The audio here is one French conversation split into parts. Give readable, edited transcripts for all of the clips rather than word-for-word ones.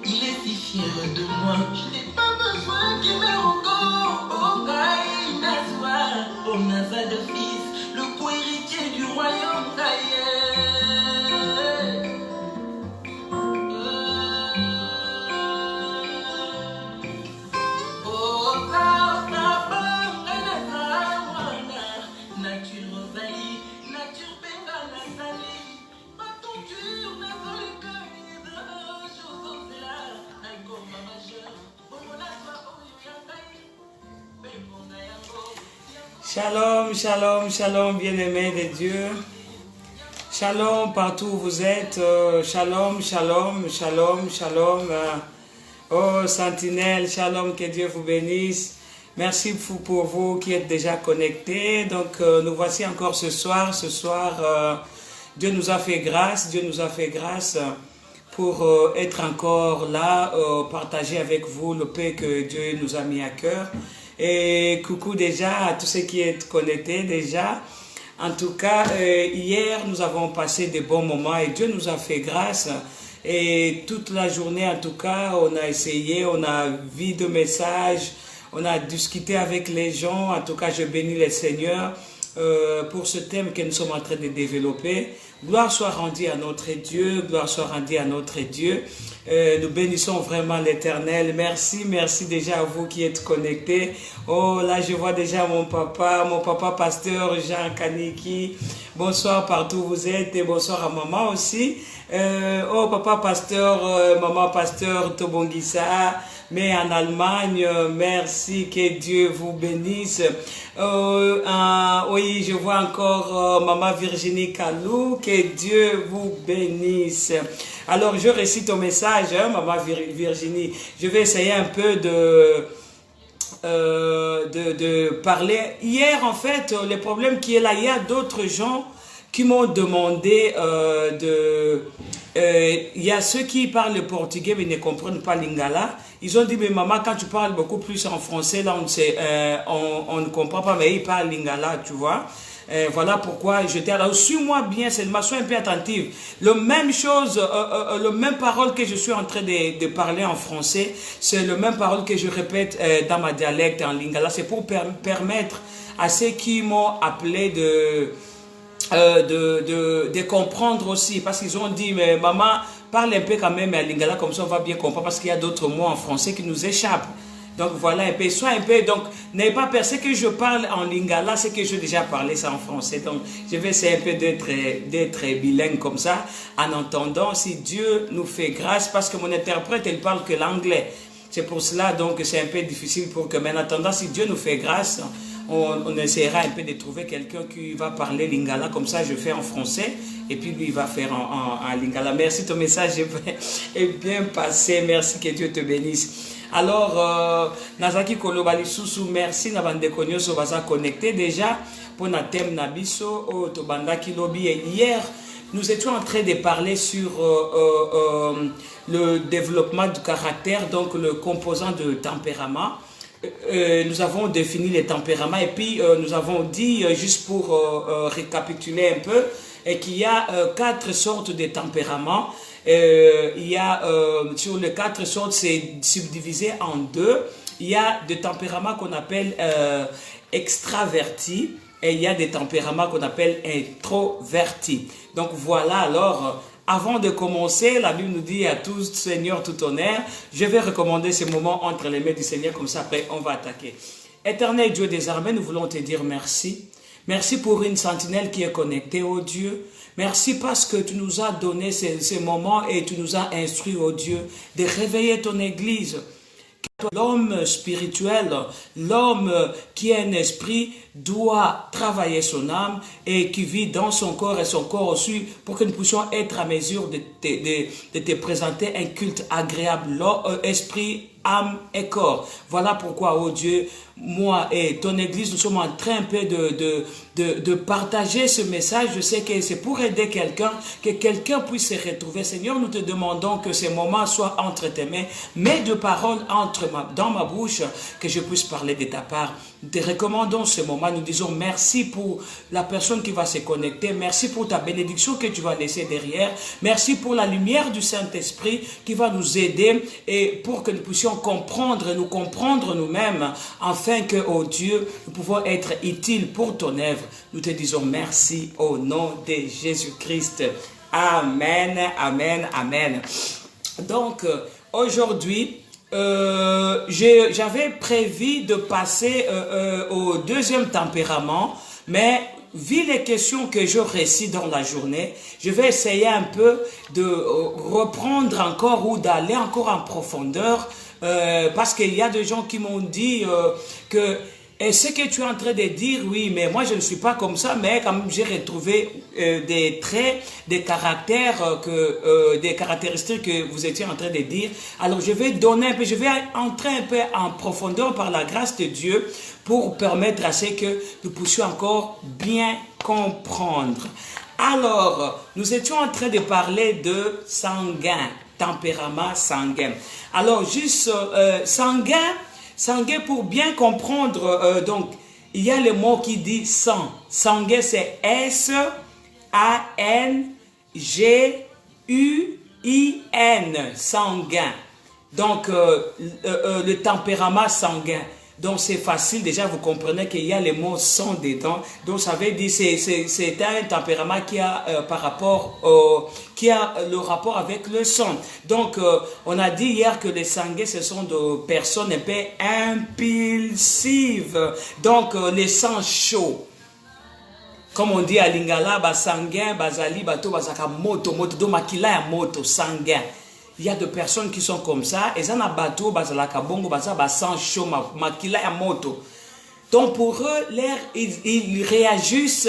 Il est si fier de moi. Je n'ai pas besoin qu'il me rencontre. Oh, Gaïnazwa, oh, Naza de fils, le co-héritier du royaume d'Aïe. Shalom, shalom, shalom, bien-aimés de Dieu. Shalom partout où vous êtes. Shalom, shalom, shalom, shalom. Oh, sentinelle, shalom, que Dieu vous bénisse. Merci pour vous qui êtes déjà connectés. Donc, nous voici encore ce soir. Ce soir, Dieu nous a fait grâce. Dieu nous a fait grâce pour être encore là, partager avec vous le paix que Dieu nous a mis à cœur. Et coucou déjà à tous ceux qui êtes connectés déjà. En tout cas, hier, nous avons passé de bons moments et Dieu nous a fait grâce. Et toute la journée, en tout cas, on a essayé, on a vu de messages, on a discuté avec les gens. En tout cas, je bénis le Seigneur pour ce thème que nous sommes en train de développer. Gloire soit rendue à notre Dieu, gloire soit rendue à notre Dieu. Nous bénissons vraiment l'Éternel. Merci, merci déjà à vous qui êtes connectés. Oh, là, je vois déjà mon papa pasteur Jean Kaniki. Bonsoir partout où vous êtes et bonsoir à maman aussi. Oh, papa pasteur, maman pasteur Tobongisa. Mais en Allemagne, merci, que Dieu vous bénisse. Oui, je vois encore maman Virginie Kalou, que Dieu vous bénisse. Alors, je récite au message, hein, maman Virginie. Je vais essayer un peu de parler. Hier, en fait, le problème qui est là, il y a d'autres gens qui m'ont demandé il y a ceux qui parlent le portugais mais ne comprennent pas lingala. Ils ont dit, mais maman, quand tu parles beaucoup plus en français, là, on ne comprend pas, mais ils parlent lingala, tu vois. Voilà pourquoi je t'ai alors suis-moi bien seulement, sois un peu attentive. Le même chose, le même parole que je suis en train de parler en français, c'est le même parole que je répète dans ma dialecte en lingala. C'est pour permettre à ceux qui m'ont appelé de comprendre aussi, parce qu'ils ont dit, mais maman, parle un peu quand même à lingala, comme ça on va bien comprendre, parce qu'il y a d'autres mots en français qui nous échappent. Donc voilà un peu, soit un peu, donc n'ayez pas peur, ce que je parle en lingala, c'est que j'ai déjà parlé ça en français, donc je vais essayer un peu d'être bilingue comme ça, en entendant si Dieu nous fait grâce, parce que mon interprète, elle parle que l'anglais. C'est pour cela, donc c'est un peu difficile pour que, mais en attendant, si Dieu nous fait grâce, on essaiera un peu de trouver quelqu'un qui va parler lingala, comme ça je fais en français, et puis lui il va faire en lingala. Merci, ton message est bien passé, merci, que Dieu te bénisse. Alors, Nazaki Kolobali Susu, merci, Nabande Konyoso Baza connecté déjà pour na thème Nabiso, au Tobandaki Lobby. Et hier, nous étions en train de parler sur le développement du caractère, donc le composant de tempérament. Nous avons défini les tempéraments et puis nous avons dit, juste pour récapituler un peu, qu'il y a 4 sortes de tempéraments. Il y a sur les 4 sortes, c'est subdivisé en 2. Il y a des tempéraments qu'on appelle extravertis et il y a des tempéraments qu'on appelle introvertis. Donc voilà, alors avant de commencer, la Bible nous dit à tous Seigneur, tout honneur. Je vais recommander ce moment entre les mains du Seigneur, comme ça après on va attaquer. Éternel Dieu des armées, nous voulons te dire merci. Merci pour une sentinelle qui est connectée, oh Dieu. Merci parce que tu nous as donné ces moments et tu nous as instruit, oh Dieu, de réveiller ton Église. L'homme spirituel, l'homme qui a un esprit, doit travailler son âme et qui vit dans son corps et son corps aussi pour que nous puissions être à mesure de te présenter un culte agréable. Esprit, âme et corps. Voilà pourquoi, oh Dieu, moi et ton église, nous sommes en train un peu de partager ce message. Je sais que c'est pour aider quelqu'un, que quelqu'un puisse se retrouver. Seigneur, nous te demandons que ces moments soient entre tes mains, mets de paroles dans ma bouche, que je puisse parler de ta part. Nous te recommandons ce moment, nous disons merci pour la personne qui va se connecter, merci pour ta bénédiction que tu vas laisser derrière, merci pour la lumière du Saint-Esprit qui va nous aider et pour que nous puissions nous comprendre nous-mêmes, afin que, oh Dieu, nous pouvons être utiles pour ton œuvre. Nous te disons merci au nom de Jésus-Christ. Amen, amen, amen. Donc, aujourd'hui, j'avais prévu de passer au deuxième tempérament, mais vu les questions que je récite dans la journée, je vais essayer un peu de reprendre encore ou d'aller encore en profondeur, parce qu'il y a des gens qui m'ont dit que et ce que tu es en train de dire, oui, mais moi je ne suis pas comme ça, mais quand même j'ai retrouvé des traits, des caractères, des caractéristiques que vous étiez en train de dire. Alors je vais donner un peu, je vais entrer un peu en profondeur par la grâce de Dieu pour permettre à ce que nous puissions encore bien comprendre. Alors, nous étions en train de parler de sanguin, tempérament sanguin. Alors juste sanguin, pour bien comprendre, donc, il y a le mot qui dit sang. Sanguin, c'est S-A-N-G-U-I-N, sanguin. Donc, le tempérament sanguin. Donc, c'est facile, déjà, vous comprenez qu'il y a le mot sang dedans. Donc, ça veut dire c'est un tempérament qui a, qui a le rapport avec le sang. Donc, on a dit hier que les sanguins, ce sont des personnes un peu impulsives. Donc, les sangs chauds. Comme on dit à Lingala, sanguin, bazali, bato, bazaka, moto, do makila ya moto, sanguin. Il y a des personnes qui sont comme ça, et ça n'a bateau, bazalaka bongo, bazaba sang chaud, makila ya moto. Donc pour eux, ils réagissent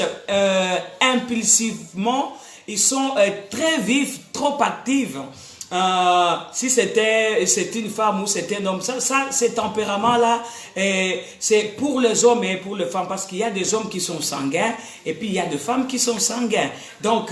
impulsivement, ils sont très vifs, trop actifs. Si c'est une femme ou c'est un homme, ces tempéraments-là, c'est pour les hommes et pour les femmes, parce qu'il y a des hommes qui sont sanguins, et puis il y a des femmes qui sont sanguins. Donc,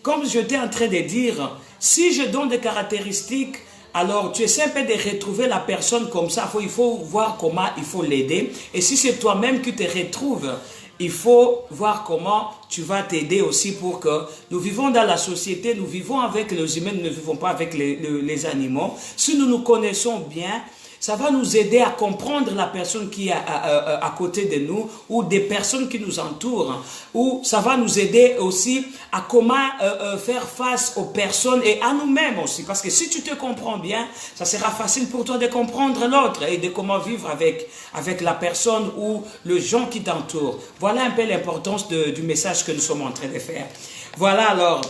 comme j'étais en train de dire, si je donne des caractéristiques, alors tu essaies un peu de retrouver la personne comme ça. Il faut voir comment il faut l'aider. Et si c'est toi-même qui te retrouves, il faut voir comment tu vas t'aider aussi pour que nous vivons dans la société, nous vivons avec les humains, nous ne vivons pas avec les animaux. Si nous nous connaissons bien, ça va nous aider à comprendre la personne qui est à côté de nous ou des personnes qui nous entourent. Ou ça va nous aider aussi à comment faire face aux personnes et à nous-mêmes aussi. Parce que si tu te comprends bien, ça sera facile pour toi de comprendre l'autre et de comment vivre avec la personne ou le gens qui t'entourent. Voilà un peu l'importance du message que nous sommes en train de faire. Voilà alors,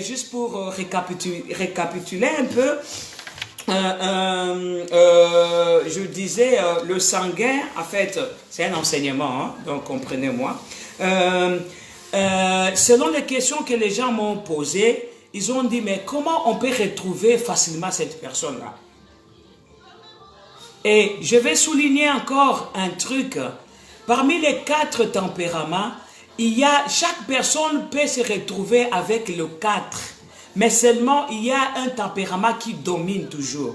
juste pour récapituler un peu, je disais, le sanguin, en fait, c'est un enseignement, hein, donc comprenez-moi. Selon les questions que les gens m'ont posées, ils ont dit, mais comment on peut retrouver facilement cette personne-là? Et je vais souligner encore un truc. Parmi les 4 tempéraments, chaque personne peut se retrouver avec le 4. Mais seulement, il y a un tempérament qui domine toujours.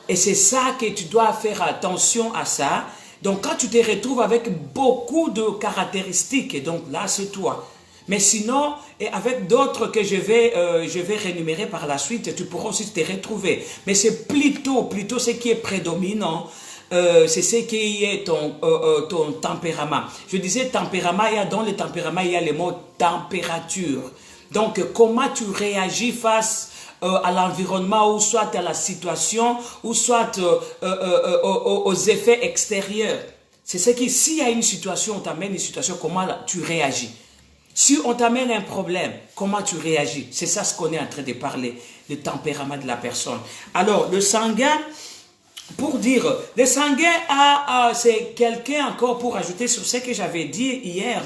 Et c'est ça que tu dois faire attention à ça. Donc, quand tu te retrouves avec beaucoup de caractéristiques, donc là, c'est toi. Mais sinon, et avec d'autres que je vais rémunérer par la suite, tu pourras aussi te retrouver. Mais c'est plutôt ce qui est prédominant. C'est ce qui est ton tempérament. Je disais tempérament, dans le tempérament, il y a le mot température. Donc, comment tu réagis face à l'environnement ou soit à la situation ou soit aux effets extérieurs. C'est ce qui, s'il y a une situation, on t'amène une situation, comment tu réagis? Si on t'amène un problème, comment tu réagis? C'est ça ce qu'on est en train de parler, le tempérament de la personne. Alors, le sanguin, pour dire, le sanguin, c'est quelqu'un encore pour ajouter sur ce que j'avais dit hier,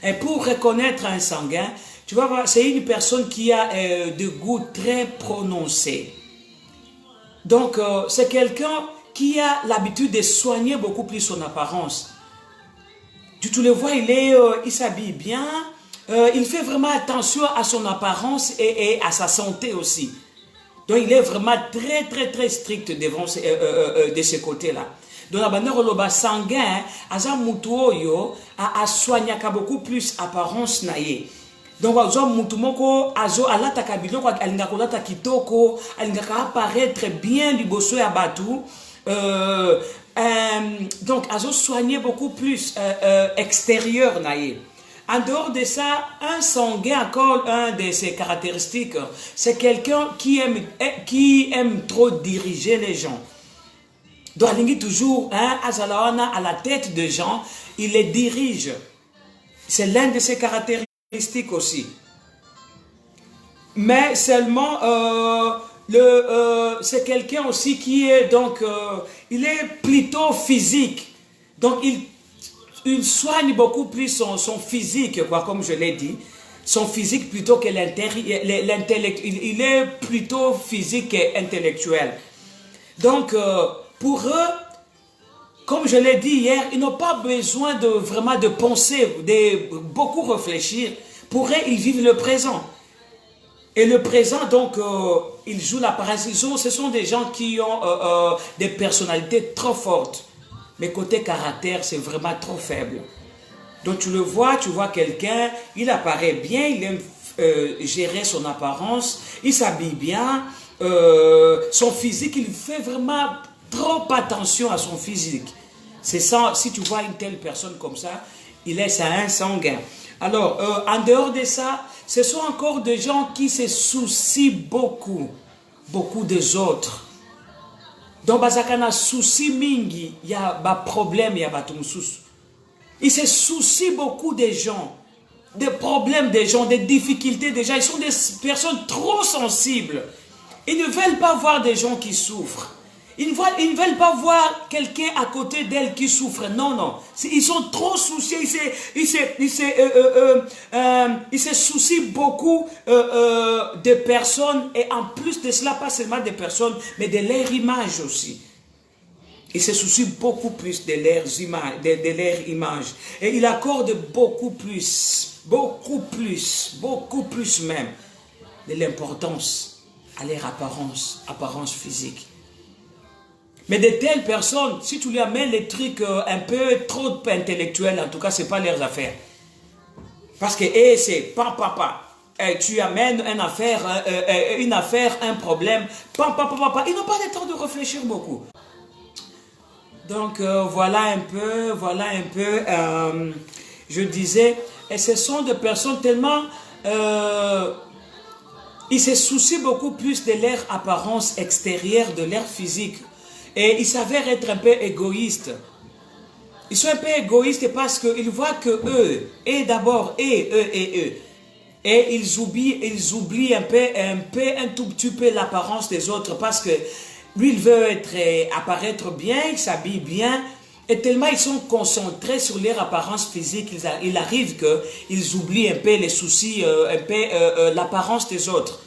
et pour reconnaître un sanguin, tu vas voir, c'est une personne qui a de goût très prononcé. Donc, c'est quelqu'un qui a l'habitude de soigner beaucoup plus son apparence. Tu le vois, il s'habille bien, il fait vraiment attention à son apparence et à sa santé aussi. Donc il est vraiment très strict devant de ce côté-là. Donc la manière le sanguin, aza mutu oyo a soignaka beaucoup plus apparence naie. Donc azo mutu moko azo alata kabilo kwa alinga kolata kitoko, alinga apparaître bien liboso ya batu. Donc azo soigner beaucoup plus extérieur naie. En dehors de ça, un sanguin, encore un de ses caractéristiques, c'est quelqu'un qui aime trop diriger les gens. Donc, il toujours, à la tête des gens, il les dirige. C'est l'un de ses caractéristiques aussi. Mais seulement, c'est quelqu'un aussi qui est, donc, il est plutôt physique. Donc, il soigne beaucoup plus son physique, quoi, comme je l'ai dit. Son physique plutôt que l'intellect. Il est plutôt physique et intellectuel. Donc, pour eux, comme je l'ai dit hier, ils n'ont pas besoin vraiment de penser, de beaucoup réfléchir. Pour eux, ils vivent le présent. Et le présent, donc, ils jouent l'apparence. Ce sont des gens qui ont des personnalités trop fortes. Mais côté caractère, c'est vraiment trop faible. Donc tu le vois, tu vois quelqu'un, il apparaît bien, il aime gérer son apparence, il s'habille bien, son physique, il fait vraiment trop attention à son physique. C'est ça, si tu vois une telle personne comme ça, c'est un sanguin. Alors, en dehors de ça, ce sont encore des gens qui se soucient beaucoup des autres. Donc, bazakana souci mingi, il y a des problèmes, il y a des soucis. Ils se soucient beaucoup des gens, des problèmes des gens, des difficultés des gens. Ils sont des personnes trop sensibles. Ils ne veulent pas voir des gens qui souffrent. Ils ne veulent pas voir quelqu'un à côté d'elles qui souffre. Non, non. Ils sont trop soucieux. Ils se soucient beaucoup de personnes. Et en plus de cela, pas seulement des personnes, mais de leur image aussi. Ils se soucient beaucoup plus de leur image. Et ils accordent beaucoup plus même de l'importance à leur apparence physique. Mais de telles personnes, si tu lui amènes les trucs un peu trop intellectuels, en tout cas, ce n'est pas leurs affaires. Parce que c'est papa. Tu amènes une affaire, un problème, papa. Ils n'ont pas le temps de réfléchir beaucoup. Donc, voilà un peu, je disais, et ce sont des personnes tellement... ils se soucient beaucoup plus de leur apparence extérieure, de leur physique. Et ils s'avèrent être un peu égoïstes. Ils sont un peu égoïstes parce qu'ils voient que eux, et d'abord, eux. Et ils oublient un tout petit peu l'apparence des autres parce que lui, il veut apparaître bien, il s'habille bien. Et tellement ils sont concentrés sur leur apparence physique, il arrive qu'ils oublient un peu les soucis, l'apparence des autres.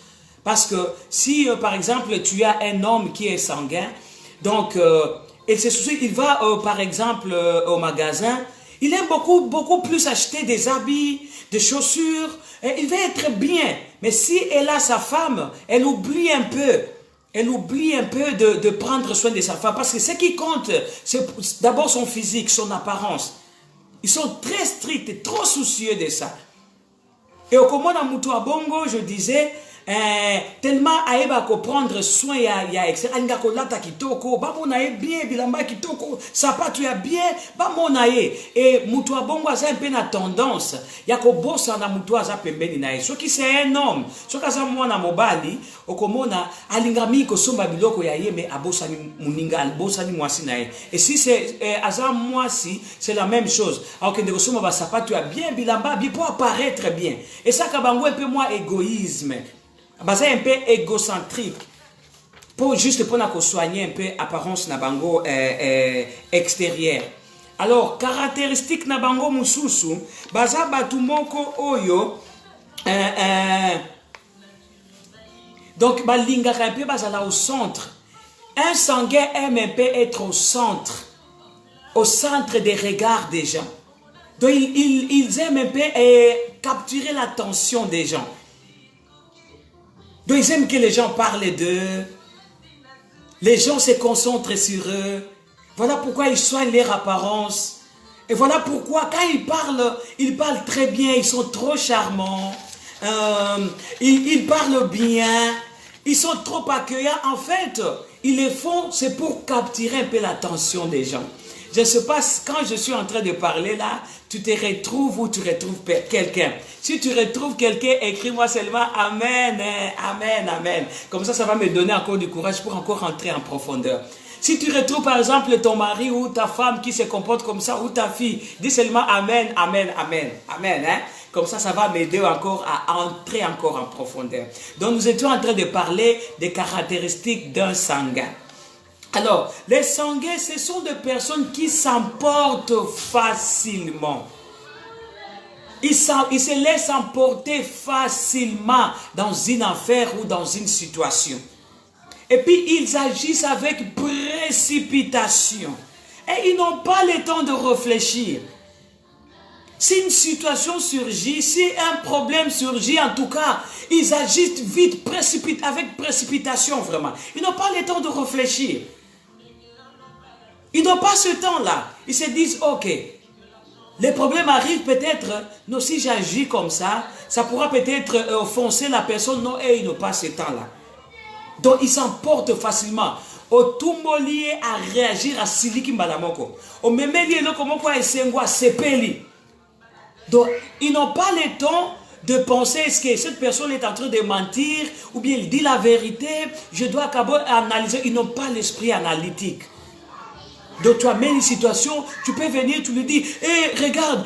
Parce que si, par exemple, tu as un homme qui est sanguin, donc, il se soucie, il va, par exemple, au magasin, il aime beaucoup plus acheter des habits, des chaussures, et il veut être bien. Mais si elle a sa femme, elle oublie un peu de prendre soin de sa femme. Parce que ce qui compte, c'est d'abord son physique, son apparence. Ils sont très stricts et trop soucieux de ça. Et au Komona Mutu Abongo, je disais, tellement aeba ko prendre soin ya extérieur lata kitoko ba monaye bien bilamba kitoko sapato ya bien ba monaye et mutu abongo aza un peu na tendance ya ko bossa na mutu aza pembeni na ye soki c'est un homme soki aza mwana mobali okomona alingami ko somba biloko ya ye mais abossa ni muninga abossa ni mwasi na ye et si c'est aza mwasi c'est la même chose alors que ndeko somba ba sapato ya bien bilamba bien pour apparaître bien et ça kabango un peu moins égoïsme. C'est un peu égocentrique juste pour soigner un peu l'apparence nabango extérieure. Alors, caractéristique nabango mususu, baza batumoko oyo, donc balinga un peu bazala au centre. Un sanguin aime un peu être au centre des regards des gens. Donc ils aiment un peu capturer l'attention des gens. Donc ils aiment que les gens parlent d'eux. Les gens se concentrent sur eux. Voilà pourquoi ils soignent leur apparence. Et voilà pourquoi quand ils parlent très bien, ils sont trop charmants. Ils parlent bien. Ils sont trop accueillants. En fait, ils le font, c'est pour capturer un peu l'attention des gens. Je ne sais pas, quand je suis en train de parler là, tu te retrouves ou tu retrouves quelqu'un. Si tu retrouves quelqu'un, écris-moi seulement Amen, Amen, Amen. Comme ça va me donner encore du courage pour encore rentrer en profondeur. Si tu retrouves par exemple ton mari ou ta femme qui se comporte comme ça, ou ta fille, dis seulement Amen, Amen, Amen, Amen. Hein? Comme ça va m'aider encore à entrer encore en profondeur. Donc nous étions en train de parler des caractéristiques d'un sanguin. Alors, les sanguins, ce sont des personnes qui s'emportent facilement. Ils se laissent emporter facilement dans une affaire ou dans une situation. Et puis, ils agissent avec précipitation. Et ils n'ont pas le temps de réfléchir. Si une situation surgit, si un problème surgit, en tout cas, ils agissent vite, avec précipitation vraiment. Ils n'ont pas le temps de réfléchir. Ils n'ont pas ce temps-là. Ils se disent, ok, les problèmes arrivent peut-être, non, si j'agis comme ça pourra peut-être offenser la personne, non, et ils n'ont pas ce temps-là. Donc, ils s'emportent facilement. Au tout lié à réagir à Siliki Mbalamoko. Au même lié, le comment quoi, et sepeli. Donc, ils n'ont pas le temps de penser, est-ce que cette personne est en train de mentir, ou bien il dit la vérité, je dois analyser. Ils n'ont pas l'esprit analytique. Donc tu amènes une situation, tu peux venir, tu lui dis, regarde,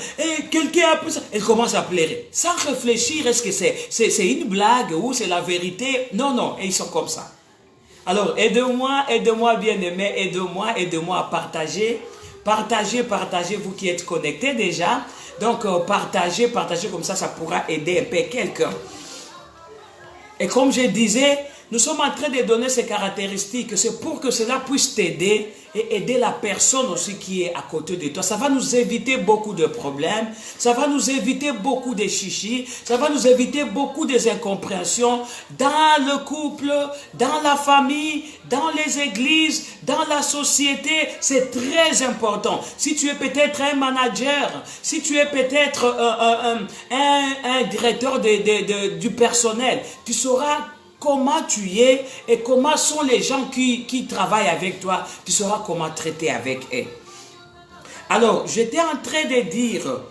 quelqu'un a pu ça. Elle commence à pleurer. Sans réfléchir, est-ce que c'est une blague ou c'est la vérité? Non, non, et ils sont comme ça. Alors, aidez-moi bien-aimés, aidez-moi à partager. Partagez, vous qui êtes connectés déjà. Donc, partagez comme ça pourra aider un peu quelqu'un. Et comme je disais, nous sommes en train de donner ces caractéristiques. C'est pour que cela puisse t'aider et aider la personne aussi qui est à côté de toi. Ça va nous éviter beaucoup de problèmes. Ça va nous éviter beaucoup de chichis. Ça va nous éviter beaucoup de incompréhensions dans le couple, dans la famille, dans les églises, dans la société. C'est très important. Si tu es peut-être un manager, si tu es peut-être un directeur du personnel, tu sauras comment tu es et comment sont les gens qui travaillent avec toi. Tu sauras comment traiter avec eux. Alors, j'étais en train de dire,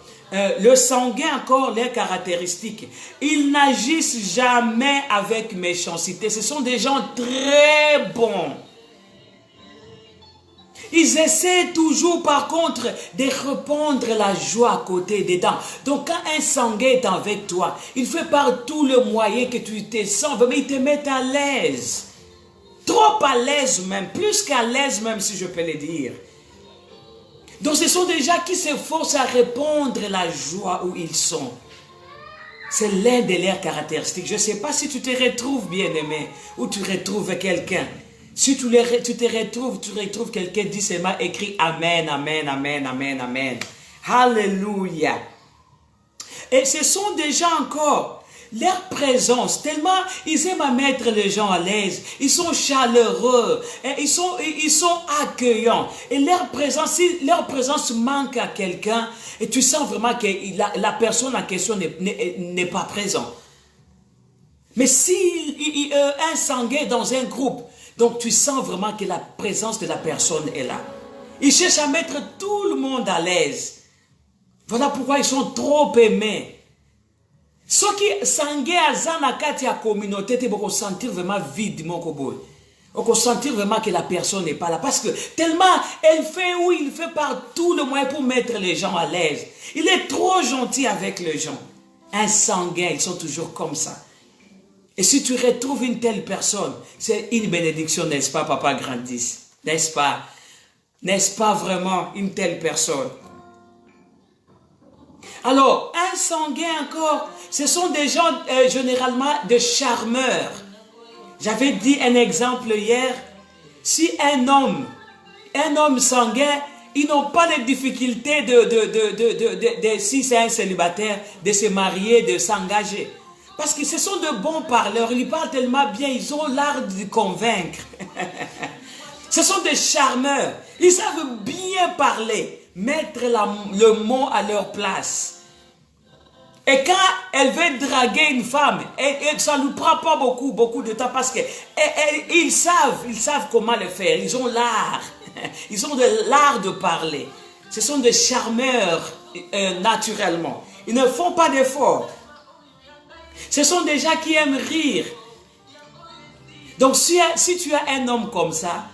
le sanguin encore, les caractéristiques. Ils n'agissent jamais avec méchanceté. Ce sont des gens très bons. Ils essaient toujours, par contre, de répandre la joie à côté dedans. Donc, quand un sanguin est avec toi, il fait par tout le moyen que tu te sens, mais il te met à l'aise. Trop à l'aise même, plus qu'à l'aise même, si je peux le dire. Donc, ce sont des gens qui s'efforcent à répandre la joie où ils sont. C'est l'un de leurs caractéristiques. Je ne sais pas si tu te retrouves bien-aimé ou tu retrouves quelqu'un. Si tu retrouves quelqu'un, dis seulement, écrit Amen, Amen, Amen, Amen, Amen. Alléluia. Et ce sont des gens encore, leur présence, tellement ils aiment à mettre les gens à l'aise, ils sont chaleureux, et ils sont accueillants. Et leur présence, si leur présence manque à quelqu'un, et tu sens vraiment que la personne en question n'est pas présente. Mais si un sanguin dans un groupe, donc tu sens vraiment que la présence de la personne est là. Ils cherchent à mettre tout le monde à l'aise. Voilà pourquoi ils sont trop aimés. Ceux qui sanguin à zanakati à communauté, tu vas sentir vraiment vide, mon koboy. On va sentir vraiment que la personne n'est pas là. Parce que tellement elle fait ou il fait par tout le moyen pour mettre les gens à l'aise. Il est trop gentil avec les gens. Un sanguin, ils sont toujours comme ça. Et si tu retrouves une telle personne, c'est une bénédiction, n'est-ce pas, papa Grandis? N'est-ce pas? N'est-ce pas vraiment une telle personne? Alors, un sanguin encore, ce sont des gens généralement des charmeurs. J'avais dit un exemple hier. si un homme sanguin, ils n'ont pas de difficulté si c'est un célibataire, de se marier, de s'engager. Parce que ce sont de bons parleurs, ils parlent tellement bien, ils ont l'art de convaincre. Ce sont des charmeurs, ils savent bien parler, mettre le mot à leur place. Et quand elle veut draguer une femme, ça ne nous prend pas beaucoup de temps parce qu'ils savent comment le faire, ils ont l'art. Ils ont de l'art de parler. Ce sont des charmeurs naturellement. Ils ne font pas d'efforts. Ce sont des gens qui aiment rire. Donc si tu as un homme comme ça,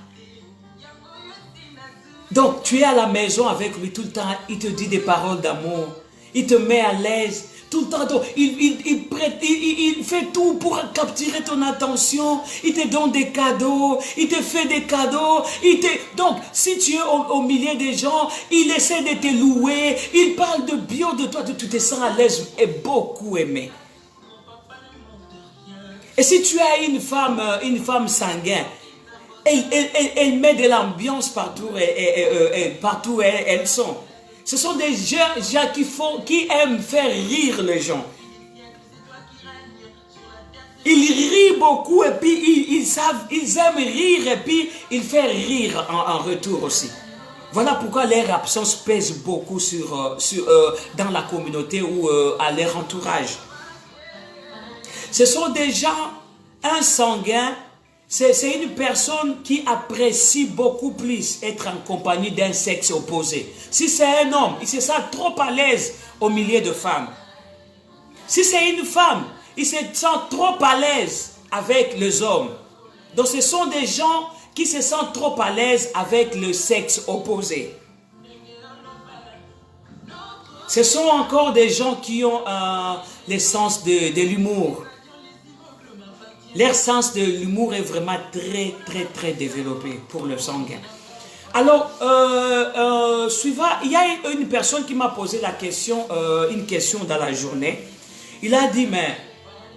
donc tu es à la maison avec lui tout le temps, il te dit des paroles d'amour, il te met à l'aise. Tout le temps, il fait tout pour capturer ton attention. Il te donne des cadeaux, il te fait des cadeaux. Donc, si tu es au milieu des gens, il essaie de te louer. Il parle de bien de toi, tu te sens à l'aise et beaucoup aimé. Et si tu as une femme sanguine, elle met de l'ambiance partout partout où elles sont. Ce sont des gens qui aiment faire rire les gens. Ils rient beaucoup et puis ils aiment rire et puis ils font rire en retour aussi. Voilà pourquoi leur absence pèse beaucoup dans la communauté ou à leur entourage. Ce sont des gens, un sanguin, c'est une personne qui apprécie beaucoup plus être en compagnie d'un sexe opposé. Si c'est un homme, il se sent trop à l'aise au milieu de femmes. Si c'est une femme, il se sent trop à l'aise avec les hommes. Donc ce sont des gens qui se sentent trop à l'aise avec le sexe opposé. Ce sont encore des gens qui ont le sens de l'humour. Leur sens de l'humour est vraiment très développé pour le sanguin. Alors, suivant, il y a une personne qui m'a posé une question dans la journée. Il a dit, mais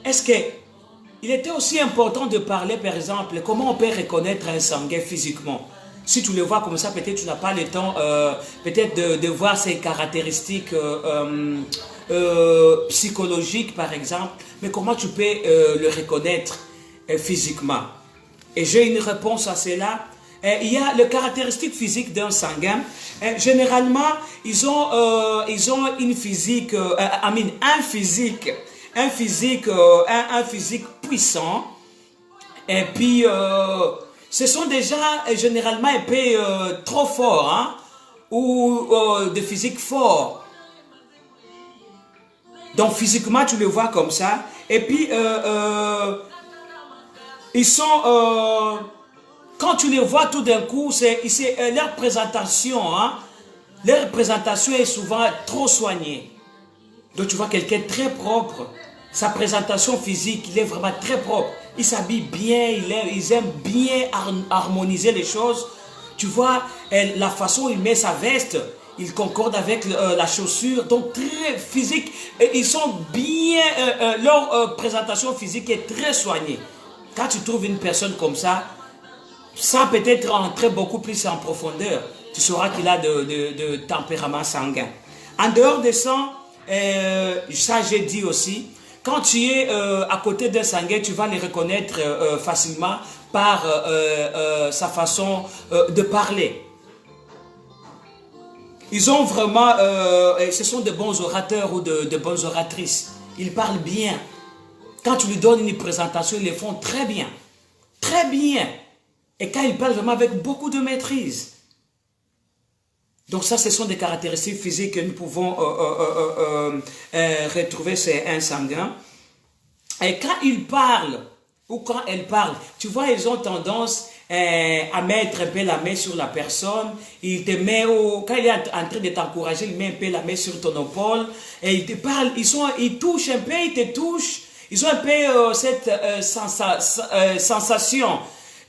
est-ce qu'il était aussi important de parler, par exemple, comment on peut reconnaître un sanguin physiquement? Si tu le vois comme ça, peut-être tu n'as pas le temps peut-être de voir ses caractéristiques psychologiques, par exemple. Mais comment tu peux le reconnaître physiquement? Et j'ai une réponse à cela. Il y a les caractéristiques physiques d'un sanguin. Généralement, ils ont une physique, un physique puissant. Et puis, ce sont des gens généralement un peu trop forts, hein, ou de physique fort. Donc physiquement, tu le vois comme ça. Et puis, ils sont... quand tu les vois tout d'un coup, leur présentation, hein, leur présentation est souvent trop soignée. Donc tu vois quelqu'un très propre. Sa présentation physique, il est vraiment très propre. Il s'habille bien, ils aiment bien harmoniser les choses. Tu vois la façon où il met sa veste, il concorde avec la chaussure, donc très physique. Ils sont bien, leur présentation physique est très soignée. Quand tu trouves une personne comme ça, sans peut-être rentrer beaucoup plus en profondeur, tu sauras qu'il a de tempérament sanguin. En dehors de ça, ça j'ai dit aussi, quand tu es à côté d'un sanguin, tu vas les reconnaître facilement par sa façon de parler. Ils ont vraiment, ce sont de bons orateurs ou de bonnes oratrices. Ils parlent bien. Quand tu lui donnes une présentation, ils le font très bien. Très bien. Et quand ils parlent vraiment avec beaucoup de maîtrise. Donc ça, ce sont des caractéristiques physiques que nous pouvons retrouver chez un sanguin. Et quand ils parlent, ou quand elles parlent, tu vois, ils ont tendance à mettre un peu la main sur la personne. Il te met quand il est en train de t'encourager, il met un peu la main sur ton épaule. Et il te parle, ils touchent un peu, ils te touchent. Ils ont un peu cette sensation.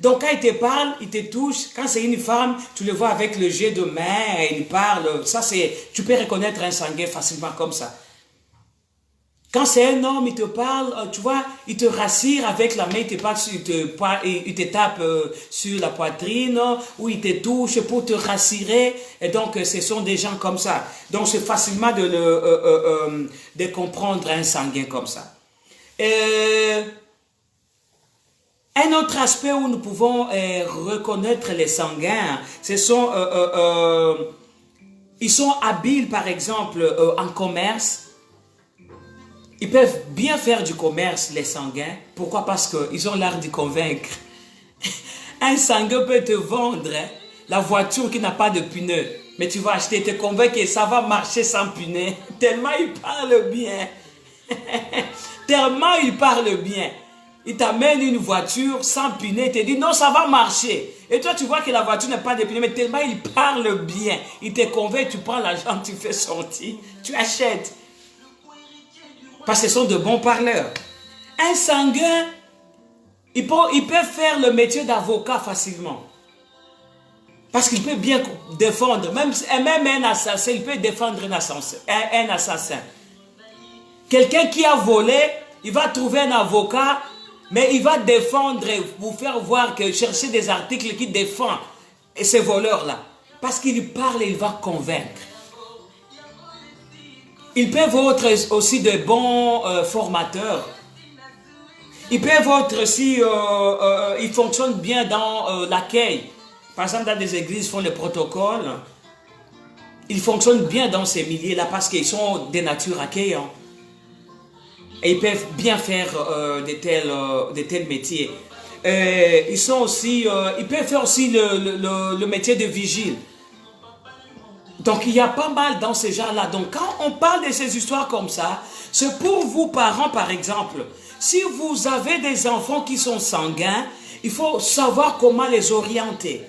Donc quand il te parle, il te touche. Quand c'est une femme, tu le vois avec le jet de main, il parle. Ça, tu peux reconnaître un sanguin facilement comme ça. Quand c'est un homme, il te parle, tu vois, il te rassure avec la main, il te parle, il te tape sur la poitrine, ou il te touche pour te rassurer. Et donc, ce sont des gens comme ça. Donc, c'est facilement de comprendre un sanguin comme ça. Un autre aspect où nous pouvons reconnaître les sanguins, ce sont, ils sont habiles par exemple en commerce. Ils peuvent bien faire du commerce, les sanguins. Pourquoi? Parce qu'ils ont l'art de convaincre. Un sanguin peut te vendre la voiture qui n'a pas de pneus. Mais tu vas acheter, te convaincre que ça va marcher sans pneus. Tellement il parle bien. Tellement il parle bien. Il t'amène une voiture sans pneus, il te dit non, ça va marcher. Et toi, tu vois que la voiture n'a pas de pneus, mais tellement il parle bien. Il te convainc, tu prends l'argent, tu fais sortir, tu achètes. Parce que ce sont de bons parleurs. Un sanguin, il peut faire le métier d'avocat facilement. Parce qu'il peut bien défendre. Même un assassin, il peut défendre un assassin. Quelqu'un qui a volé, il va trouver un avocat, mais il va défendre, vous faire voir que chercher des articles qui défendent ces voleurs-là. Parce qu'il parle et il va convaincre. Ils peuvent être aussi de bons formateurs. Ils peuvent être aussi, ils fonctionnent bien dans l'accueil. Par exemple, dans des églises, ils font le protocole. Ils fonctionnent bien dans ces milieux-là parce qu'ils sont de nature accueillants. Et ils peuvent bien faire de tels métiers. Ils peuvent faire aussi le métier de vigile. Donc, il y a pas mal dans ces genres-là. Donc, quand on parle de ces histoires comme ça, c'est pour vous, parents, par exemple. Si vous avez des enfants qui sont sanguins, il faut savoir comment les orienter.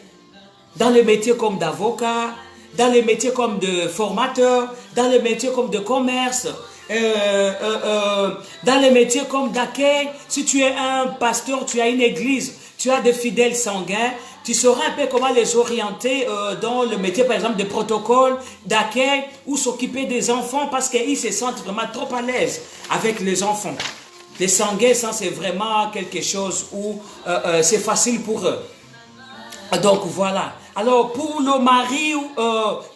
Dans les métiers comme d'avocat, dans les métiers comme de formateur, dans les métiers comme de commerce, dans les métiers comme d'accueil. Si tu es un pasteur, tu as une église, tu as des fidèles sanguins, tu sauras un peu comment les orienter dans le métier, par exemple, de protocole, d'accueil, ou s'occuper des enfants, parce qu'ils se sentent vraiment trop à l'aise avec les enfants. Les sanguins, ça, c'est vraiment quelque chose où c'est facile pour eux. Donc, voilà. Alors, pour le mari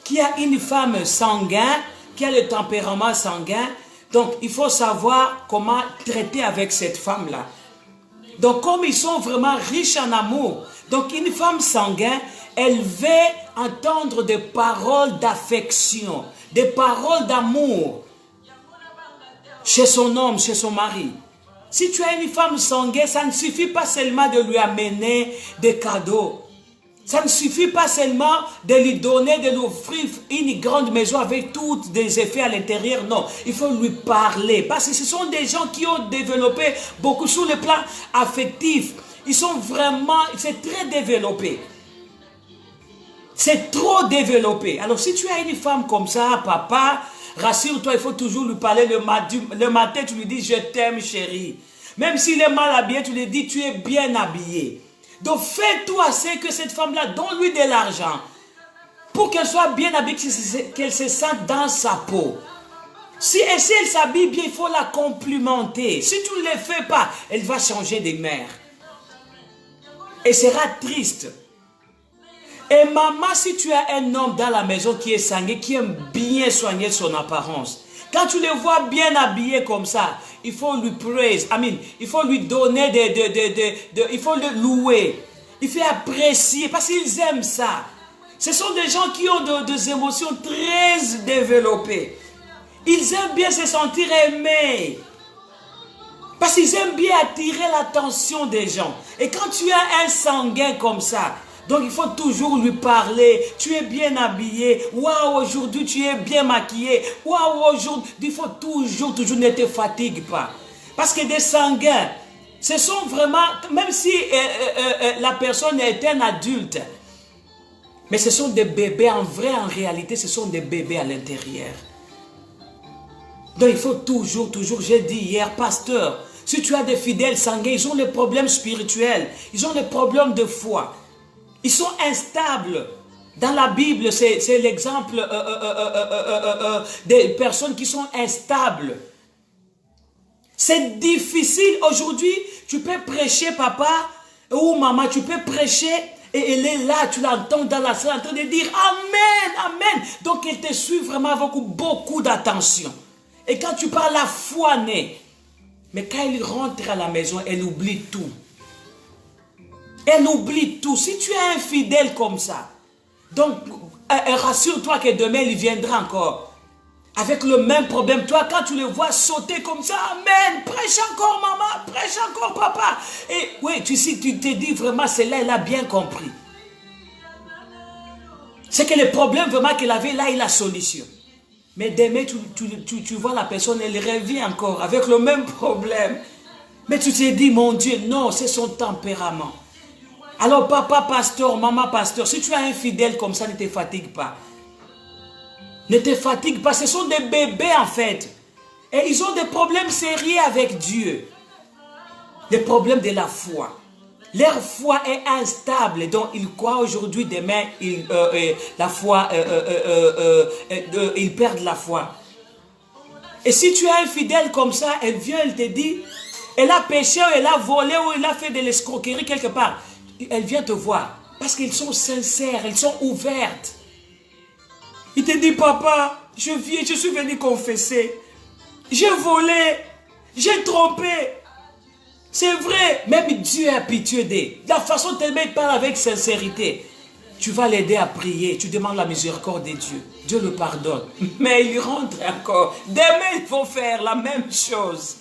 qui a une femme sanguine, qui a le tempérament sanguin, donc, il faut savoir comment traiter avec cette femme-là. Donc, comme ils sont vraiment riches en amour, donc une femme sanguine, elle veut entendre des paroles d'affection, des paroles d'amour chez son homme, chez son mari. Si tu as une femme sanguine, ça ne suffit pas seulement de lui amener des cadeaux. Ça ne suffit pas seulement de lui donner, de lui offrir une grande maison avec tous des effets à l'intérieur. Non, il faut lui parler. Parce que ce sont des gens qui ont développé beaucoup sur le plan affectif. Ils sont vraiment, c'est très développé. C'est trop développé. Alors si tu as une femme comme ça, papa, rassure-toi, il faut toujours lui parler le matin, tu lui dis je t'aime chérie. Même s'il est mal habillé, tu lui dis tu es bien habillé. Donc fais-toi assez que cette femme-là, donne-lui de l'argent pour qu'elle soit bien habillée, qu'elle se sente dans sa peau. Si elle s'habille bien, il faut la complimenter. Si tu ne le fais pas, elle va changer de mère. Et sera triste. Et maman, si tu as un homme dans la maison qui est sanguin, qui aime bien soigner son apparence, quand tu le vois bien habillé comme ça, il faut lui praise, il faut lui donner il faut le louer, il faut apprécier parce qu'ils aiment ça. Ce sont des gens qui ont des émotions très développées. Ils aiment bien se sentir aimés. Parce qu'ils aiment bien attirer l'attention des gens. Et quand tu as un sanguin comme ça, donc il faut toujours lui parler. Tu es bien habillé. Waouh, aujourd'hui tu es bien maquillé. Waouh, aujourd'hui, il faut toujours ne te fatigue pas. Parce que des sanguins, ce sont vraiment, même si la personne est un adulte, mais ce sont des bébés, en réalité, ce sont des bébés à l'intérieur. Donc il faut toujours, j'ai dit hier, pasteur, si tu as des fidèles sanguins, ils ont des problèmes spirituels, ils ont des problèmes de foi. Ils sont instables. Dans la Bible, c'est l'exemple des personnes qui sont instables. C'est difficile. Aujourd'hui, tu peux prêcher, papa ou maman, tu peux prêcher et elle est là, tu l'entends dans la salle en train de dire Amen, Amen. Donc, elle te suit vraiment avec beaucoup d'attention. Et quand tu parles, la foi naît. Mais quand elle rentre à la maison, elle oublie tout. Elle oublie tout. Si tu es infidèle comme ça, donc rassure-toi que demain, il viendra encore. Avec le même problème. Toi, quand tu le vois sauter comme ça, Amen, prêche encore maman, prêche encore papa. Et oui, tu sais, tu te dis vraiment, celle-là, elle a bien compris. C'est que le problème vraiment qu'elle avait, là, il a solution. Mais demain, tu vois la personne, elle revient encore avec le même problème. Mais tu te dis, mon Dieu, non, c'est son tempérament. Alors, papa pasteur, maman pasteur, si tu es infidèle comme ça, ne te fatigue pas. Ne te fatigue pas, ce sont des bébés en fait. Et ils ont des problèmes sérieux avec Dieu. Les problèmes de la foi. Leur foi est instable, donc ils croient aujourd'hui, demain, ils perdent la foi. Et si tu es infidèle comme ça, elle vient, elle te dit, elle a péché, ou elle a volé, ou elle a fait de l'escroquerie quelque part. Elle vient te voir, parce qu'ils sont sincères, elles sont ouvertes. Il te dit, papa, je suis venu confesser. J'ai volé, j'ai trompé. C'est vrai, même Dieu a pitié d'eux. La façon dont il parle avec sincérité, tu vas l'aider à prier, tu demandes la miséricorde de Dieu. Dieu le pardonne. Mais il rentre encore. Demain, ils vont faire la même chose.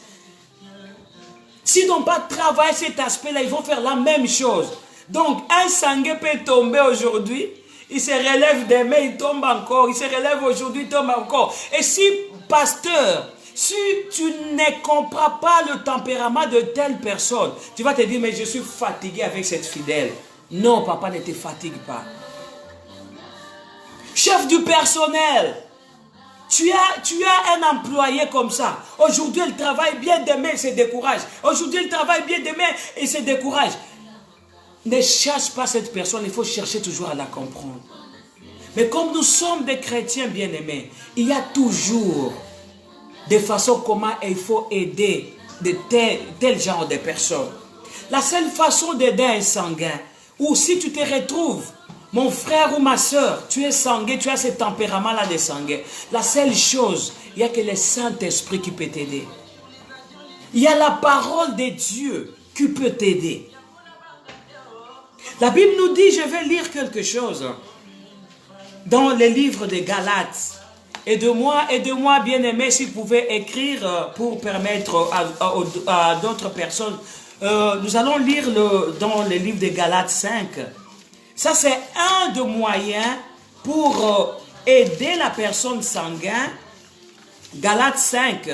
S'ils n'ont pas travaillé cet aspect-là, ils vont faire la même chose. Donc, un sanguin peut tomber aujourd'hui. Il se relève demain, il tombe encore. Il se relève aujourd'hui, il tombe encore. Et si, pasteur, si tu ne comprends pas le tempérament de telle personne, tu vas te dire, mais je suis fatigué avec cette fidèle. Non, papa, ne te fatigue pas. Chef du personnel, tu as un employé comme ça. Aujourd'hui, il travaille bien, demain, il se décourage. Aujourd'hui, il travaille bien, demain, il se décourage. Ne cherche pas cette personne, il faut chercher toujours à la comprendre. Mais comme nous sommes des chrétiens bien-aimés, il y a toujours des façons comment il faut aider de tel genre de personnes. La seule façon d'aider un sanguin, ou si tu te retrouves, mon frère ou ma soeur, tu es sanguin, tu as ce tempérament-là de sanguin, la seule chose, il n'y a que le Saint-Esprit qui peut t'aider. Il y a la parole de Dieu qui peut t'aider. La Bible nous dit, je vais lire quelque chose dans le livre de Galates. Aidez-moi, bien-aimés, si vous pouvez écrire pour permettre à d'autres personnes. Nous allons lire dans le livre de Galates 5. Ça, c'est un des moyens pour aider la personne sanguine. Galates 5.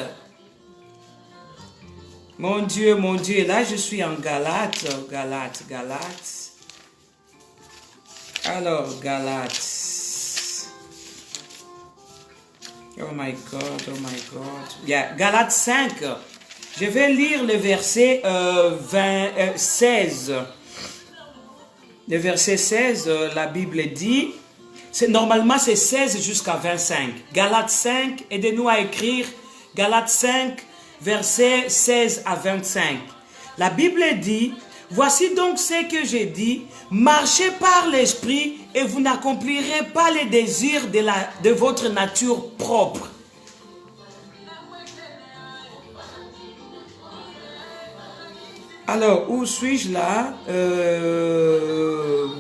Mon Dieu, là je suis en Galates. Alors, Galates. Oh my God. Yeah, Galates 5. Je vais lire le verset 16. Le verset 16, la Bible dit, normalement c'est 16 jusqu'à 25. Galates 5, aidez-nous à écrire Galates 5, verset 16 à 25. La Bible dit, voici donc ce que j'ai dit, marchez par l'esprit et vous n'accomplirez pas les désirs de votre nature propre. Alors, où suis-je là?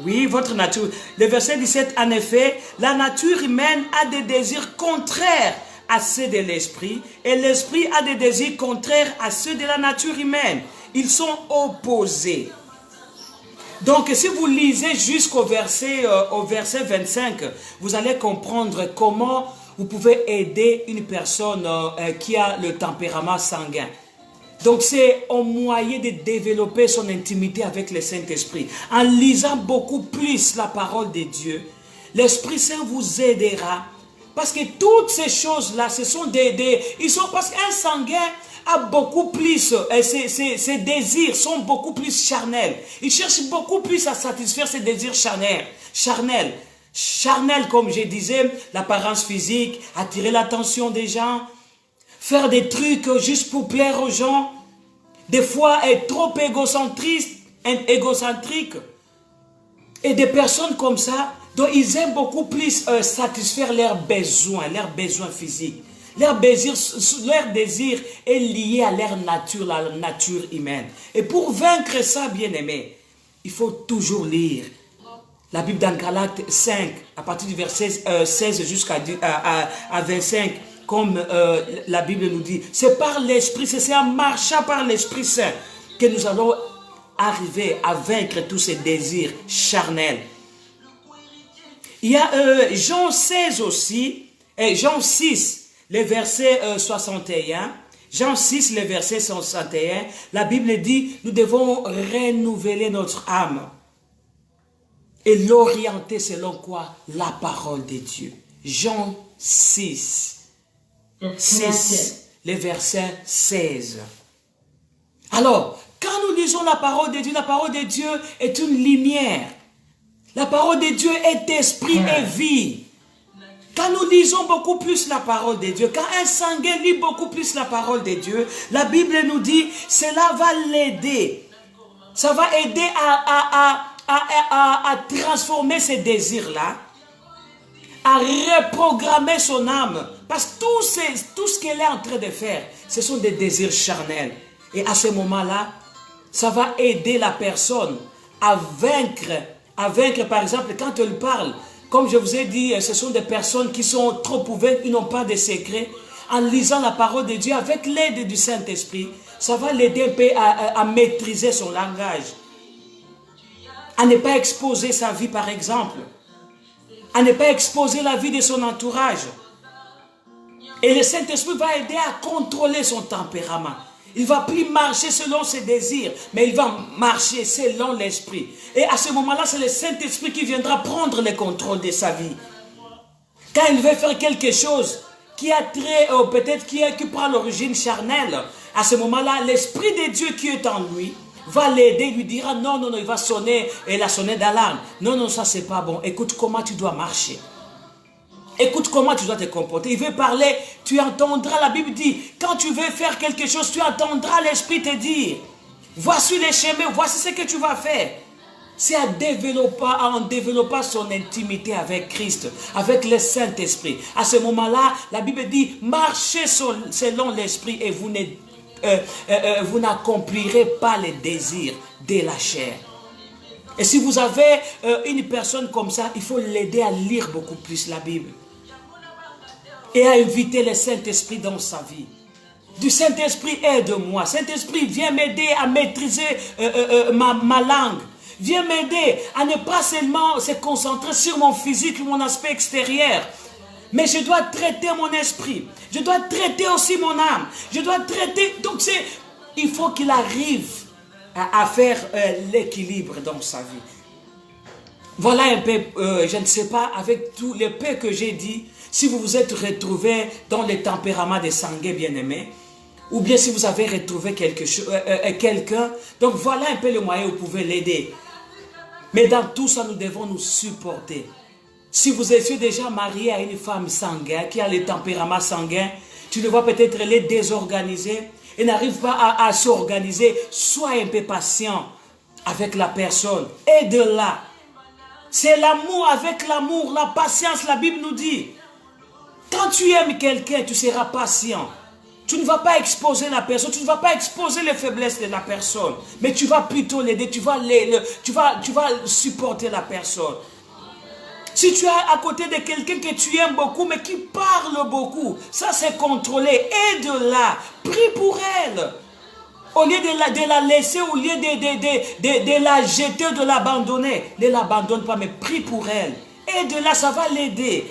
Oui, votre nature. Le verset 17, en effet, la nature humaine a des désirs contraires à ceux de l'esprit et l'esprit a des désirs contraires à ceux de la nature humaine. Ils sont opposés. Donc, si vous lisez jusqu'au verset 25, vous allez comprendre comment vous pouvez aider une personne qui a le tempérament sanguin. Donc, c'est un moyen de développer son intimité avec le Saint-Esprit. En lisant beaucoup plus la parole de Dieu, l'Esprit Saint vous aidera. Parce que toutes ces choses-là, ce sont parce qu'un sanguin a beaucoup plus, ses désirs sont beaucoup plus charnels. Il cherche beaucoup plus à satisfaire ses désirs charnels, comme je disais, l'apparence physique, attirer l'attention des gens, faire des trucs juste pour plaire aux gens, des fois être trop égocentrique. Et des personnes comme ça, dont ils aiment beaucoup plus satisfaire leurs besoins physiques. Leur désir est lié à leur nature, la nature humaine. Et pour vaincre ça, bien-aimé, il faut toujours lire la Bible dans Galates 5, à partir du verset 16 jusqu'à 25, comme la Bible nous dit. C'est par l'Esprit, c'est en marchant par l'Esprit Saint que nous allons arriver à vaincre tous ces désirs charnels. Il y a Jean 16 aussi, et Jean 6, le verset 61. Jean 6, le verset 61, la Bible dit, nous devons renouveler notre âme et l'orienter selon quoi? La parole de Dieu. Jean 6, le verset 16. Alors, quand nous lisons la parole de Dieu est une lumière. La parole de Dieu est esprit et vie. Quand nous lisons beaucoup plus la parole de Dieu, quand un sanguin lit beaucoup plus la parole de Dieu, la Bible nous dit, cela va l'aider. Ça va aider à transformer ces désirs-là, à reprogrammer son âme. Parce que tout ce qu'elle est en train de faire, ce sont des désirs charnels. Et à ce moment-là, ça va aider la personne à vaincre par exemple, quand elle parle. Comme je vous ai dit, ce sont des personnes qui sont trop ouvertes, qui n'ont pas de secrets. En lisant la parole de Dieu avec l'aide du Saint-Esprit, ça va l'aider un peu à maîtriser son langage. À ne pas exposer sa vie, par exemple. À ne pas exposer la vie de son entourage. Et le Saint-Esprit va aider à contrôler son tempérament. Il ne va plus marcher selon ses désirs, mais il va marcher selon l'Esprit. Et à ce moment-là, c'est le Saint-Esprit qui viendra prendre le contrôle de sa vie. Quand il veut faire quelque chose qui a trait, peut-être qui prend l'origine charnelle, à ce moment-là, l'Esprit de Dieu qui est en lui va l'aider, lui dira non, non, non, il va sonner et la sonner d'alarme. Non, non, ça c'est pas bon. Écoute comment tu dois marcher. Écoute comment tu dois te comporter. Il veut parler, tu entendras, la Bible dit, quand tu veux faire quelque chose, tu entendras l'Esprit te dire, voici les chemins, voici ce que tu vas faire. C'est en développant son intimité avec Christ, avec le Saint-Esprit. À ce moment-là, la Bible dit, marchez selon l'Esprit et vous n'accomplirez pas les désirs de la chair. Et si vous avez une personne comme ça, il faut l'aider à lire beaucoup plus la Bible. Et à inviter le Saint-Esprit dans sa vie. Du Saint-Esprit, aide-moi. Saint-Esprit, viens m'aider à maîtriser ma langue. Viens m'aider à ne pas seulement se concentrer sur mon physique, mon aspect extérieur. Mais je dois traiter mon esprit. Je dois traiter aussi mon âme. Je dois traiter... Donc il faut qu'il arrive à faire l'équilibre dans sa vie. Voilà un peu, je ne sais pas, avec tout le peu que j'ai dit, si vous vous êtes retrouvé dans le tempérament des sanguins bien-aimés, ou bien si vous avez retrouvé quelqu'un, donc voilà un peu le moyen où vous pouvez l'aider. Mais dans tout ça, nous devons nous supporter. Si vous étiez déjà marié à une femme sanguine, qui a le tempérament sanguin, tu le vois peut-être elle est désorganisée, et n'arrive pas à s'organiser, sois un peu patient avec la personne, aide-la. C'est l'amour avec l'amour, la patience, la Bible nous dit. Quand tu aimes quelqu'un, tu seras patient. Tu ne vas pas exposer la personne, tu ne vas pas exposer les faiblesses de la personne, mais tu vas plutôt l'aider, tu vas supporter la personne. Si tu es à côté de quelqu'un que tu aimes beaucoup, mais qui parle beaucoup, ça c'est contrôlé, aide-la, prie pour elle. Au lieu de la laisser, au lieu de la jeter, de l'abandonner, ne l'abandonne pas, mais prie pour elle. Aide-la, ça va l'aider.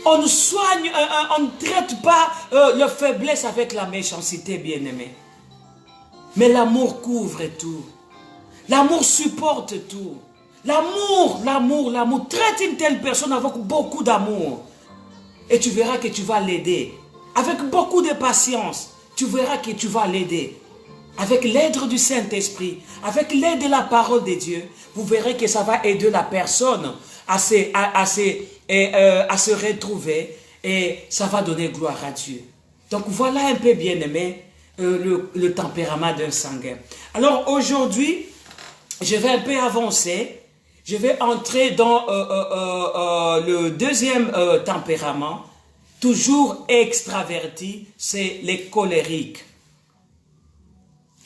On ne soigne, on ne traite pas la faiblesse avec la méchanceté, bien-aimé. Mais l'amour couvre tout. L'amour supporte tout. L'amour. Traite une telle personne avec beaucoup d'amour. Et tu verras que tu vas l'aider. Avec beaucoup de patience, tu verras que tu vas l'aider. Avec l'aide du Saint-Esprit, avec l'aide de la parole de Dieu, vous verrez que ça va aider la personne à se retrouver et ça va donner gloire à Dieu. Donc voilà un peu, bien aimé, le tempérament d'un sanguin. Alors aujourd'hui, je vais un peu avancer. Je vais entrer dans le deuxième tempérament, toujours extraverti, c'est les colériques.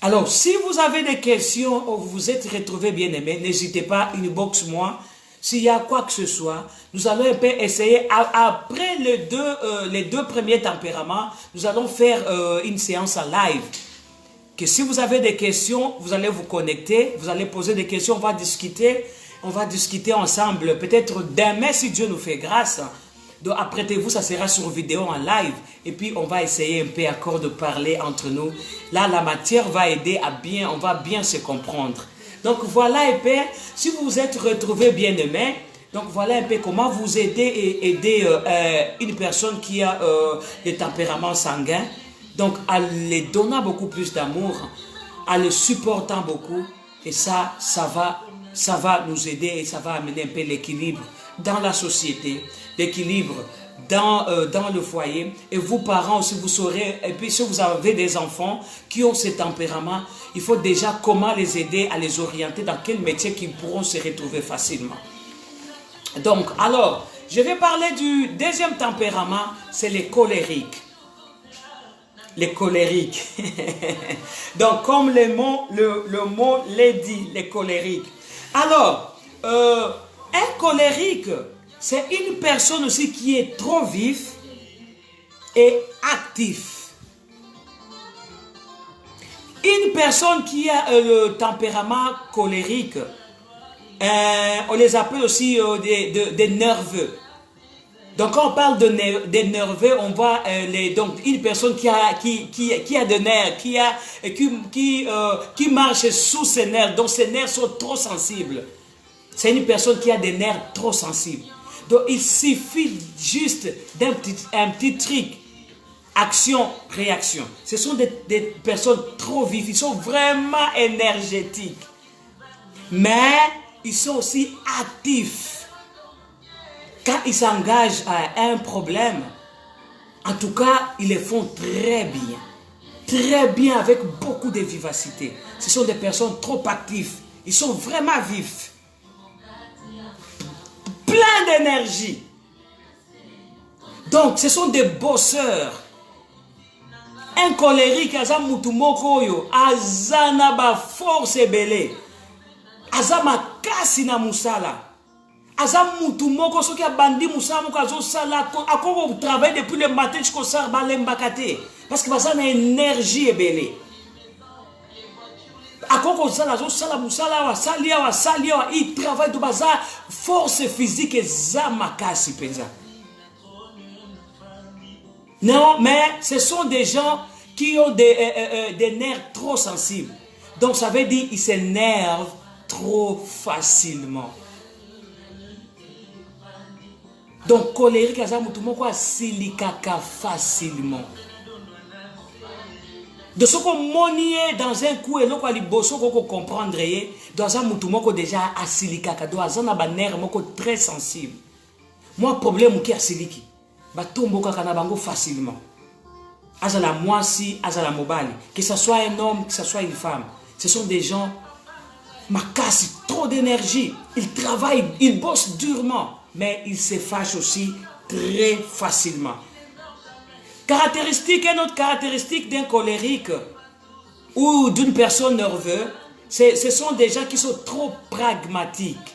Alors, si vous avez des questions ou vous vous êtes retrouvés bien aimés, n'hésitez pas, inbox moi. S'il y a quoi que ce soit, nous allons un peu essayer, après les deux premiers tempéraments, nous allons faire une séance en live. Que si vous avez des questions, vous allez vous connecter, vous allez poser des questions, on va discuter ensemble, peut-être demain si Dieu nous fait grâce. Donc apprêtez-vous, ça sera sur vidéo en live. Et puis on va essayer un peu encore de parler entre nous. Là, la matière va aider on va bien se comprendre. Donc voilà un peu, si vous vous êtes retrouvés bien aimés, donc voilà un peu comment vous aider une personne qui a le tempérament sanguin. Donc en les donnant beaucoup plus d'amour, en le supportant beaucoup. Et ça va nous aider et ça va amener un peu l'équilibre dans la société, l'équilibre dans le foyer. Et vous parents aussi, vous saurez, et puis si vous avez des enfants qui ont ce tempérament, il faut déjà comment les aider à les orienter dans quel métier qu'ils pourront se retrouver facilement. Donc, alors, je vais parler du deuxième tempérament, c'est les colériques. Les colériques. Donc, comme le mot l'est dit, les colériques. Alors, un colérique, c'est une personne aussi qui est trop vif et actif. Une personne qui a le tempérament colérique, on les appelle aussi des nerveux. Donc quand on parle des nerveux, on voit donc une personne qui a des nerfs, qui marche sous ses nerfs, donc ses nerfs sont trop sensibles. C'est une personne qui a des nerfs trop sensibles. Donc il suffit juste d'un petit truc. Action, réaction. Ce sont des personnes trop vives. Ils sont vraiment énergétiques. Mais ils sont aussi actifs. Quand ils s'engagent à un problème, en tout cas, ils le font très bien. Très bien, avec beaucoup de vivacité. Ce sont des personnes trop actives. Ils sont vraiment vifs. Plein d'énergie. Donc, ce sont des bosseurs. Un colérique, aza mutumoko yo, aza na ba force ebele, aza makasi na musala, aza mutumoko soki abandi musala moko azo sala, akoko travailler depuis le matin jusqu'au soir balembakate, parce que baza na énergie ebele. Akoko sala azo sala musala wa salia, il travaille de baza force physique eza makasi penza. Non, mais ce sont des gens qui ont des nerfs trop sensibles. Donc ça veut dire qu'ils s'énervent trop facilement. Donc colérique, silikaka facilement. De ce qu'on monie dans un coup et l'autre liboso qu'on comprendre, dans un moutoumoko déjà asilikaka, dans un nerf très sensible. Moi problème qui asiliki. Batombo kaka bango facilement. Azala mwasi, azala mobali. Que ce soit un homme, que ce soit une femme. Ce sont des gens makasi, trop d'énergie. Ils travaillent, ils bossent durement. Mais ils se fâchent aussi très facilement. Une autre caractéristique d'un colérique ou d'une personne nerveuse, ce sont des gens qui sont trop pragmatiques.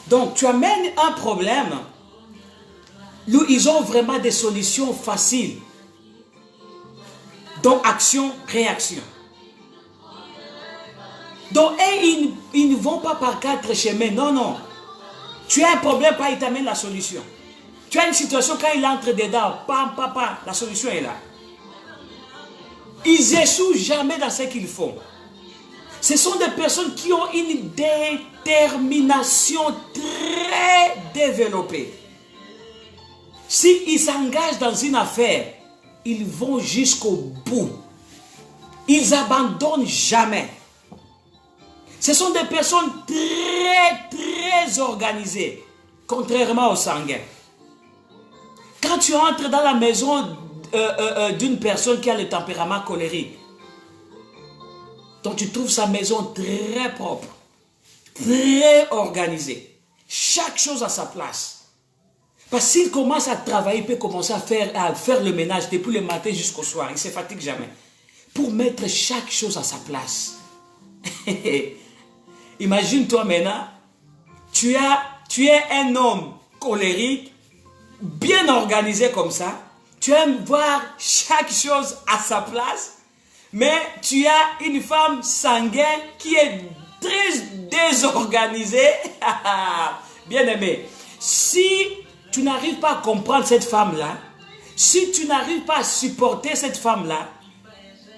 Donc tu amènes un problème. Nous, ils ont vraiment des solutions faciles. Donc, action, réaction. Donc, ils ne vont pas par 4 chemins. Non, non. Tu as un problème, pas, ils t'amènent la solution. Tu as une situation, quand il entre dedans, pam, pam, pam, la solution est là. Ils échouent jamais dans ce qu'ils font. Ce sont des personnes qui ont une détermination très développée. S'ils s'engagent dans une affaire, ils vont jusqu'au bout. Ils n'abandonnent jamais. Ce sont des personnes très, très organisées, contrairement aux sanguins. Quand tu entres dans la maison d'une personne qui a le tempérament colérique, donc tu trouves sa maison très propre, très organisée. Chaque chose à sa place. Parce qu'il commence à travailler, il peut commencer à faire le ménage depuis le matin jusqu'au soir. Il ne se fatigue jamais. Pour mettre chaque chose à sa place. Imagine-toi maintenant, tu es un homme colérique, bien organisé comme ça. Tu aimes voir chaque chose à sa place. Mais tu as une femme sanguine qui est très désorganisée. Bien aimé, si tu n'arrives pas à comprendre cette femme-là, si tu n'arrives pas à supporter cette femme-là,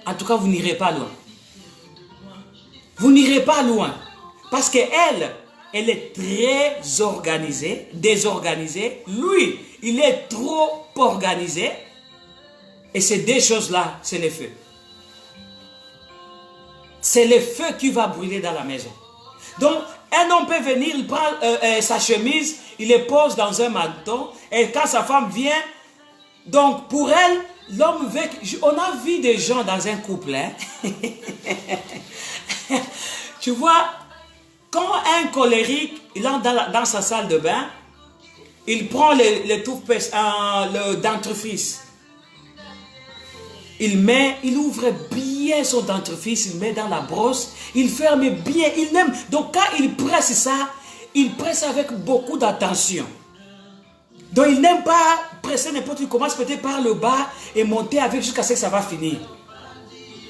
en tout cas, vous n'irez pas loin. Vous n'irez pas loin. Parce qu'elle, elle est très organisée, désorganisée. Lui, il est trop organisé. Et ces deux choses-là, c'est le feu. C'est le feu qui va brûler dans la maison. Donc, un homme peut venir, il prend sa chemise, il les pose dans un manteau. Et quand sa femme vient, donc pour elle, l'homme veut... On a vu des gens dans un couple, hein? Tu vois, quand un colérique, il entre dans sa salle de bain, il prend le dentifrice. Il ouvre bien son dentifrice, il met dans la brosse, il ferme bien, il aime. Donc quand il presse ça, il presse avec beaucoup d'attention. Donc il n'aime pas presser n'importe où, il commence peut-être par le bas et monter avec jusqu'à ce que ça va finir.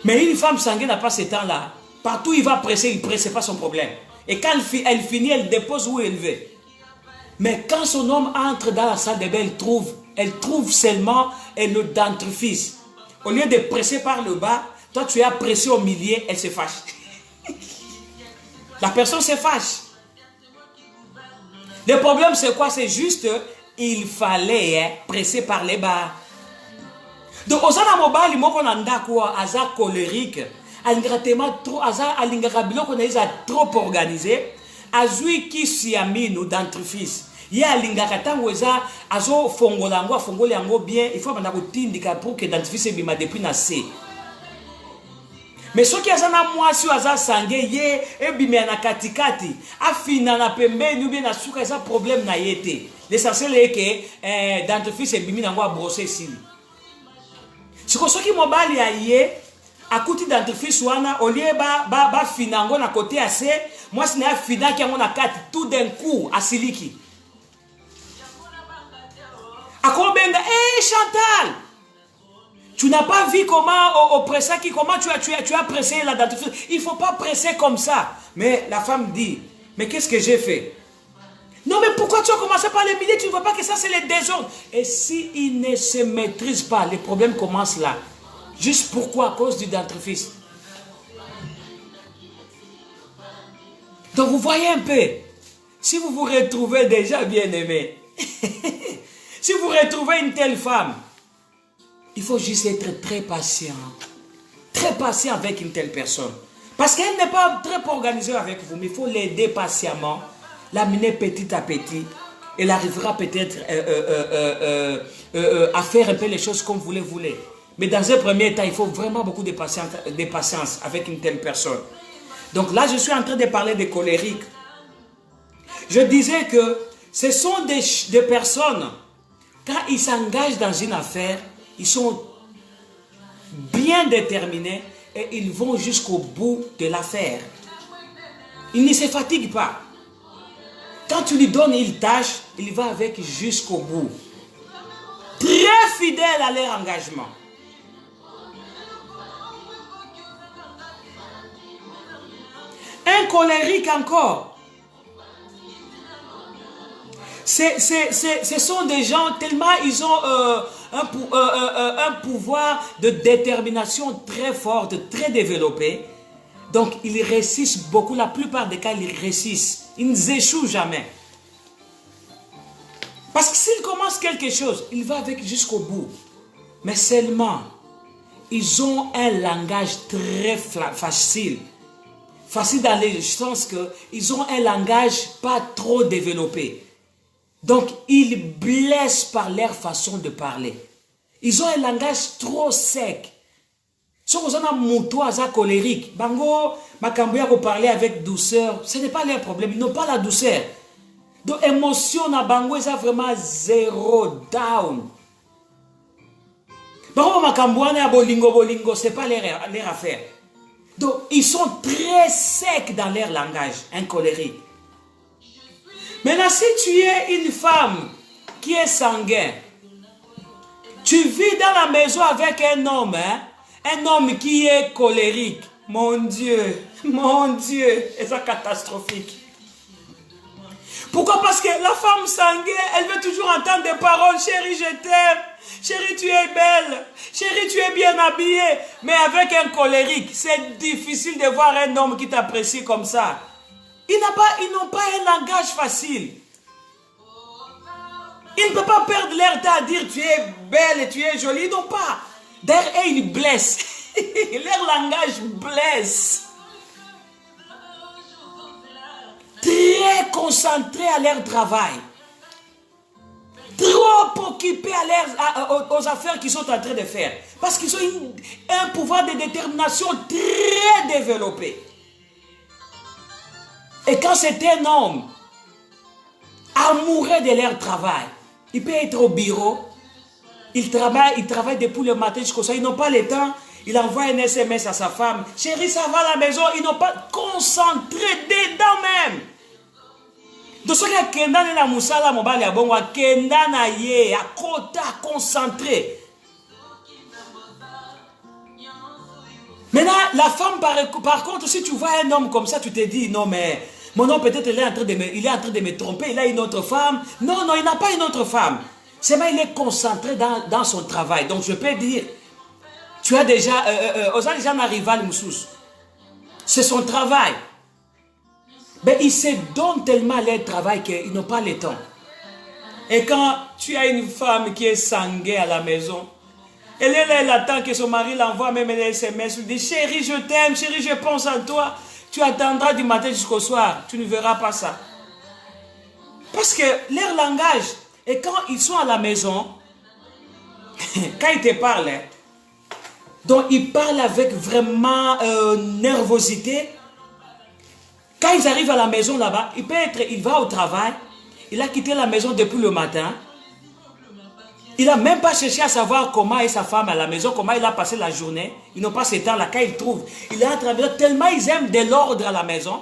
Mais une femme sanguine n'a pas ce temps-là. Partout il va presser, il presse, ce n'est pas son problème. Et quand elle finit, elle dépose où elle veut. Mais quand son homme entre dans la salle de bain, elle trouve seulement le dentifrice. Au lieu de presser par le bas, toi tu as pressé au milieu, elle se fâche. La personne se fâche. Le problème c'est quoi? C'est juste, il fallait presser par les bas. Donc, osana mobali moko nanda quoi, aza colérique, alingratema trop, aza alingarabilo qu'on a trop organisé, azui qui siami nous dentifrice. Il alingaka tango eza azo fongolango fongole yango bien, il faut banda kotindika pour que dentifrice bima depuis na se. Mais ce qui a na mwasi aza sange ye ebime na katikati, afina na pembeni ou bien na suka eza problème na yete. L'essentiel est que dentifrice bimi nango a brosser ici. Ce qui mobali ya ye akuti dentifrice wana olie ba finango na côté assez, moi ce n'est fina qui a na kati tout d'un coup asiliki. Akobenga, Chantal, tu n'as pas vu comment comment tu as pressé la dentifrice. Il ne faut pas presser comme ça. Mais la femme dit, mais qu'est-ce que j'ai fait? Non, mais pourquoi tu as commencé par les milieux? Tu ne vois pas que ça c'est le désordre. Et s'il ne se maîtrise pas, les problèmes commencent là. Juste pourquoi? À cause du dentifrice. Donc vous voyez un peu, si vous vous retrouvez déjà bien aimé, si vous retrouvez une telle femme, il faut juste être très patient avec une telle personne. Parce qu'elle n'est pas très organisée avec vous, mais il faut l'aider patiemment, l'amener petit à petit. Elle arrivera peut-être à faire un peu les choses comme vous les voulez. Mais dans un premier temps, il faut vraiment beaucoup de patience avec une telle personne. Donc là, je suis en train de parler des colériques. Je disais que ce sont des personnes, quand ils s'engagent dans une affaire, ils sont bien déterminés et ils vont jusqu'au bout de l'affaire. Ils ne se fatiguent pas. Quand tu lui donnes une tâche, il va avec jusqu'au bout. Très fidèles à leur engagement. Un colérique encore. Ce sont des gens tellement ils ont un pouvoir de détermination très fort, très développé. Donc ils réussissent beaucoup, la plupart des cas ils réussissent. Ils n'échouent jamais. Parce que s'ils commencent quelque chose, ils vont avec jusqu'au bout. Mais seulement, ils ont un langage très facile. Facile dans le sens qu'ils ont un langage pas trop développé. Donc, ils blessent par leur façon de parler. Ils ont un langage trop sec. Si vous avez un mouton colérique, bango, makambuya ko parler avec douceur, ce n'est pas leur problème. Ils n'ont pas la douceur. Donc, émotion na bango, ça vraiment zéro down. Bango makambuya na bolingo, c'est pas leur affaire. Donc, ils sont très secs dans leur langage, un colérique. Maintenant, si tu es une femme qui est sanguine, tu vis dans la maison avec un homme, un homme qui est colérique. Mon Dieu, et c'est catastrophique. Pourquoi? Parce que la femme sanguine, elle veut toujours entendre des paroles. Chérie, je t'aime. Chérie, tu es belle. Chérie, tu es bien habillée. Mais avec un colérique, c'est difficile de voir un homme qui t'apprécie comme ça. Ils n'ont pas un langage facile. Ils ne peuvent pas perdre leur temps à dire tu es belle et tu es jolie. Ils n'ont pas. D'ailleurs, ils blessent. Leur langage blesse. Très concentrés à leur travail. Trop occupés aux affaires qu'ils sont en train de faire. Parce qu'ils ont un pouvoir de détermination très développé. Et quand c'est un homme amoureux de leur travail, il peut être au bureau, il travaille depuis le matin jusqu'au soir, ils n'ont pas le temps, il envoie un SMS à sa femme, chérie, ça va à la maison, ils n'ont pas concentré dedans même. Donc, ce qui est Kendan na Moussala Mobali Abongo, Kendan na ye, à côté, concentré. Maintenant, la femme, par contre, si tu vois un homme comme ça, tu te dis, non, mais mon homme, peut-être, il est en train de me tromper, il a une autre femme. Non, non, il n'a pas une autre femme. C'est mais il est concentré dans son travail. Donc, je peux dire, tu as déjà, un rival Moussous. C'est son travail. Mais ils se donnent tellement leur travail qu'ils n'ont pas le temps. Et quand tu as une femme qui est sanguine à la maison, elle attend que son mari l'envoie même un SMS, lui dit chérie je t'aime, chérie je pense à toi. Tu attendras du matin jusqu'au soir, tu ne verras pas ça. Parce que leur langage, et quand ils sont à la maison, quand ils te parlent, donc ils parlent avec vraiment nervosité. Quand ils arrivent à la maison là-bas, il va au travail, il a quitté la maison depuis le matin. Il n'a même pas cherché à savoir comment est sa femme à la maison, comment il a passé la journée. Ils n'ont pas ce temps-là. Quand ils trouvent, il est en train de tellement ils aiment de l'ordre à la maison.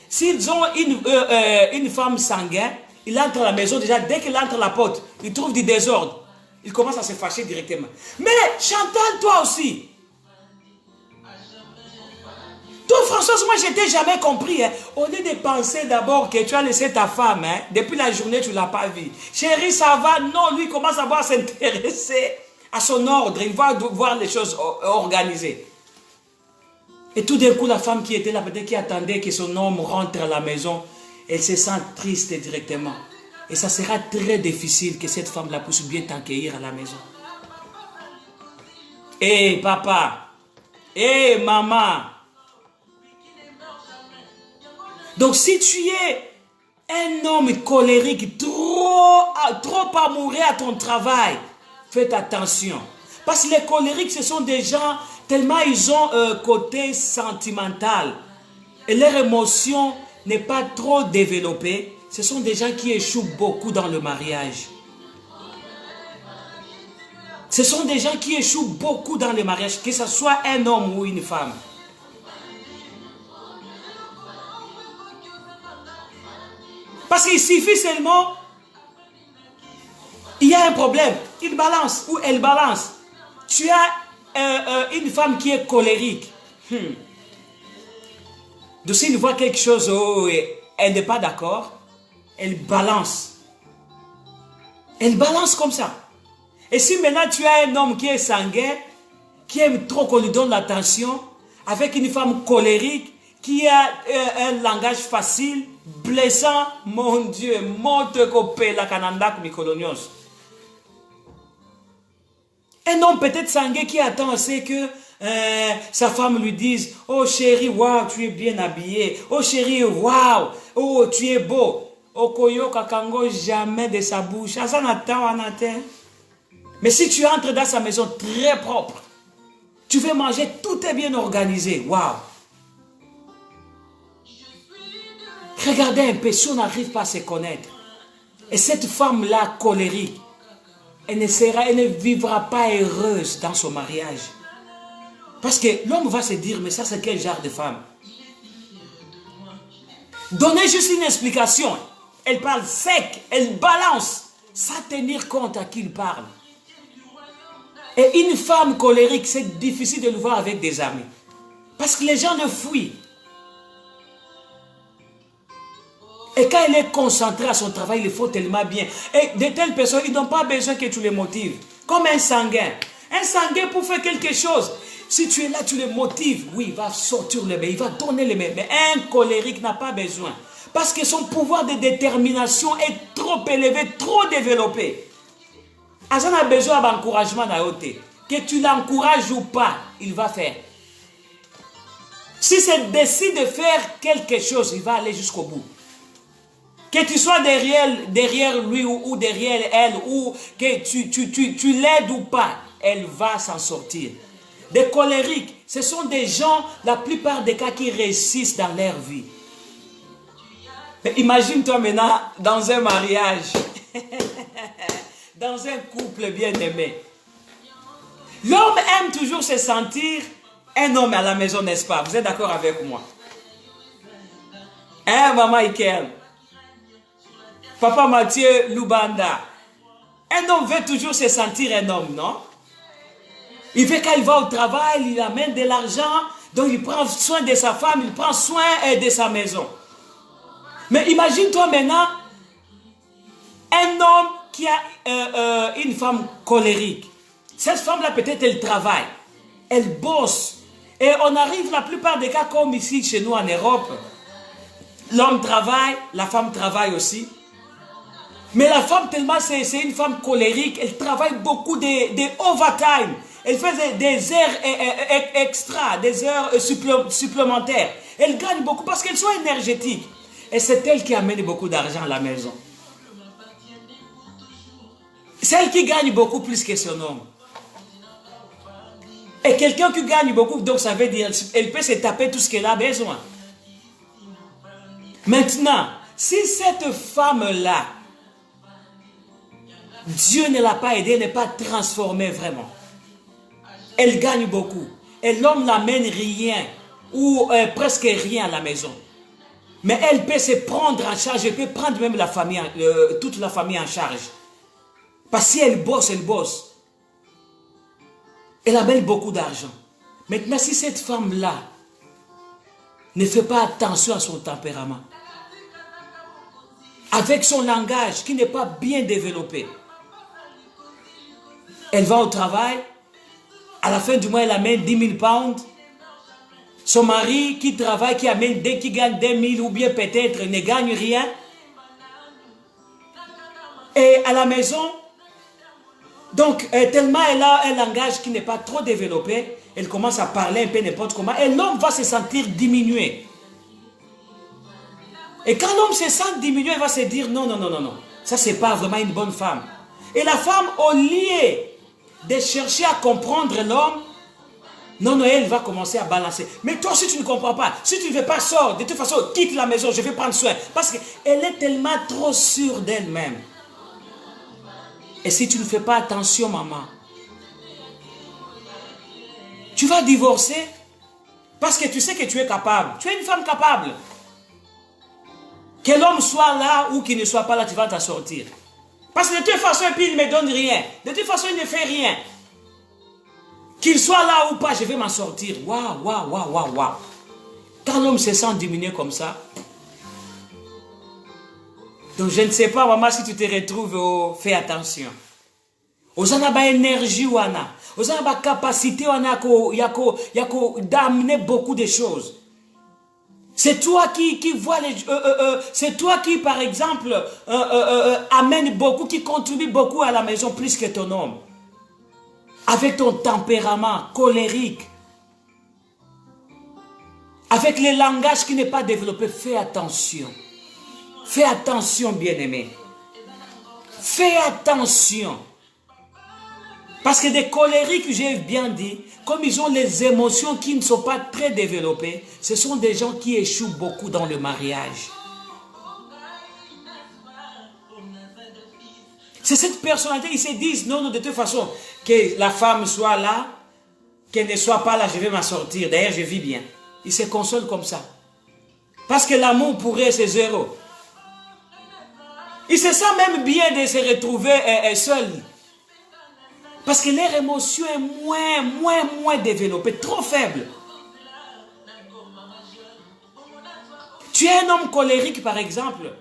S'ils ont une femme sanguine, il entre à la maison déjà, dès qu'il entre à la porte, il trouve du désordre. Il commence à se fâcher directement. Mais Chantal, toi aussi. Toi, Françoise, moi, je t'ai jamais compris. Hein. Au lieu de penser d'abord que tu as laissé ta femme, hein, depuis la journée, tu ne l'as pas vue. Chérie, ça va? Non, lui, commence à s'intéresser à son ordre. Il va voir les choses organisées. Et tout d'un coup, la femme qui était là, peut-être qui attendait que son homme rentre à la maison, elle se sent triste directement. Et ça sera très difficile que cette femme-là puisse bien t'accueillir à la maison. Hé, papa. Hé, maman. Donc, si tu es un homme colérique, trop amoureux à ton travail, faites attention. Parce que les colériques, ce sont des gens, tellement ils ont un côté sentimental. Et leur émotion n'est pas trop développée. Ce sont des gens qui échouent beaucoup dans le mariage. Ce sont des gens qui échouent beaucoup dans le mariage, que ce soit un homme ou une femme. Parce qu'il suffit seulement, il y a un problème, il balance ou elle balance. Tu as une femme qui est colérique. Donc s'il voit quelque chose, elle n'est pas d'accord, elle balance. Elle balance comme ça. Et si maintenant tu as un homme qui est sanguin, qui aime trop qu'on lui donne l'attention, avec une femme colérique, qui a un langage facile, blessant, mon Dieu, monte copé la cananda mikolonios. Un homme peut-être sanguin qui attend assez que sa femme lui dise, oh chérie, waouh, tu es bien habillé, oh chérie, waouh, oh tu es beau. Okoyo kakango jamais de sa bouche. Mais si tu entres dans sa maison très propre, tu veux manger, tout est bien organisé. Waouh! Regardez un peu, si on n'arrive pas à se connaître, et cette femme-là colérique, elle ne vivra pas heureuse dans son mariage. Parce que l'homme va se dire, mais ça c'est quel genre de femme? Donnez juste une explication. Elle parle sec, elle balance, sans tenir compte à qui il parle. Et une femme colérique, c'est difficile de le voir avec des amis. Parce que les gens le fuient. Et quand elle est concentrée à son travail, il le faut tellement bien. Et de telles personnes, ils n'ont pas besoin que tu les motives. Comme un sanguin. Un sanguin pour faire quelque chose. Si tu es là, tu le motives. Oui, il va sortir le meilleur, il va donner le meilleur. Mais un colérique n'a pas besoin. Parce que son pouvoir de détermination est trop élevé, trop développé. Azan a besoin d'encouragement dans côté. Que tu l'encourages ou pas, il va faire. Si c'est décide de faire quelque chose, il va aller jusqu'au bout. Que tu sois derrière lui ou derrière elle, ou que tu l'aides ou pas, elle va s'en sortir. Des colériques, ce sont des gens, la plupart des cas, qui réussissent dans leur vie. Mais imagine-toi maintenant dans un mariage, dans un couple bien aimé. L'homme aime toujours se sentir un homme à la maison, n'est-ce pas? Vous êtes d'accord avec moi? Hein, maman Ikel? Papa Mathieu Lubanda. Un homme veut toujours se sentir un homme, non? Il veut quand il va au travail, il amène de l'argent, donc il prend soin de sa femme, il prend soin de sa maison. Mais imagine-toi maintenant, un homme qui a une femme colérique. Cette femme-là, peut-être, elle travaille, elle bosse. Et on arrive, la plupart des cas, comme ici, chez nous en Europe, l'homme travaille, la femme travaille aussi. Mais la femme, tellement c'est une femme colérique, elle travaille beaucoup de overtime. Elle fait des heures extra, des heures supplémentaires. Elle gagne beaucoup parce qu'elle soit énergétique. Et c'est elle qui amène beaucoup d'argent à la maison. C'est elle qui gagne beaucoup plus que son homme. Et quelqu'un qui gagne beaucoup, donc ça veut dire qu'elle peut se taper tout ce qu'elle a besoin. Maintenant, si cette femme-là, Dieu ne l'a pas aidée, n'est pas transformée vraiment. Elle gagne beaucoup. Et l'homme n'amène rien ou presque rien à la maison. Mais elle peut se prendre en charge, elle peut prendre même la famille, toute la famille en charge. Parce qu'elle bosse, elle bosse. Elle amène beaucoup d'argent. Maintenant, si cette femme-là ne fait pas attention à son tempérament, avec son langage qui n'est pas bien développé, elle va au travail, à la fin du mois, elle amène 10 000 pounds. Son mari qui travaille, qui amène, dès qu'il gagne 2 000 ou bien peut-être ne gagne rien. Et à la maison, donc tellement elle a un langage qui n'est pas trop développé, elle commence à parler un peu n'importe comment, et l'homme va se sentir diminué. Et quand l'homme se sent diminué, il va se dire non, non, non, non, non, ça c'est pas vraiment une bonne femme. Et la femme, au lieu de chercher à comprendre l'homme, non, elle va commencer à balancer. Mais toi, si tu ne comprends pas, si tu ne veux pas sortir, de toute façon, quitte la maison, je vais prendre soin. Parce qu'elle est tellement trop sûre d'elle-même. Et si tu ne fais pas attention, maman, tu vas divorcer parce que tu sais que tu es capable. Tu es une femme capable. Que l'homme soit là ou qu'il ne soit pas là, tu vas t'en sortir. Parce que de toute façon, il ne me donne rien. De toute façon, il ne fait rien. Qu'il soit là ou pas, je vais m'en sortir. Waouh, waouh, waouh, waouh, waouh. Quand l'homme se sent diminué comme ça. Donc je ne sais pas, maman, si tu te retrouves, fais attention. Aux anaba énergie wana, aux anaba capacité wana d'amener beaucoup de choses. C'est toi qui vois les, c'est toi qui, par exemple, amène beaucoup, qui contribue beaucoup à la maison plus que ton homme. Avec ton tempérament colérique, avec le langage qui n'est pas développé, fais attention. Fais attention, bien-aimé. Fais attention. Parce que des colériques, j'ai bien dit, comme ils ont les émotions qui ne sont pas très développées, ce sont des gens qui échouent beaucoup dans le mariage. C'est cette personnalité, ils se disent, non, de toute façon, que la femme soit là, qu'elle ne soit pas là, je vais m'en sortir. D'ailleurs, je vis bien. Ils se consolent comme ça. Parce que l'amour pour eux, c'est zéro. Ils se sentent même bien de se retrouver seuls. Parce que leur émotion est moins développée, trop faible. Tu es un homme colérique, par exemple.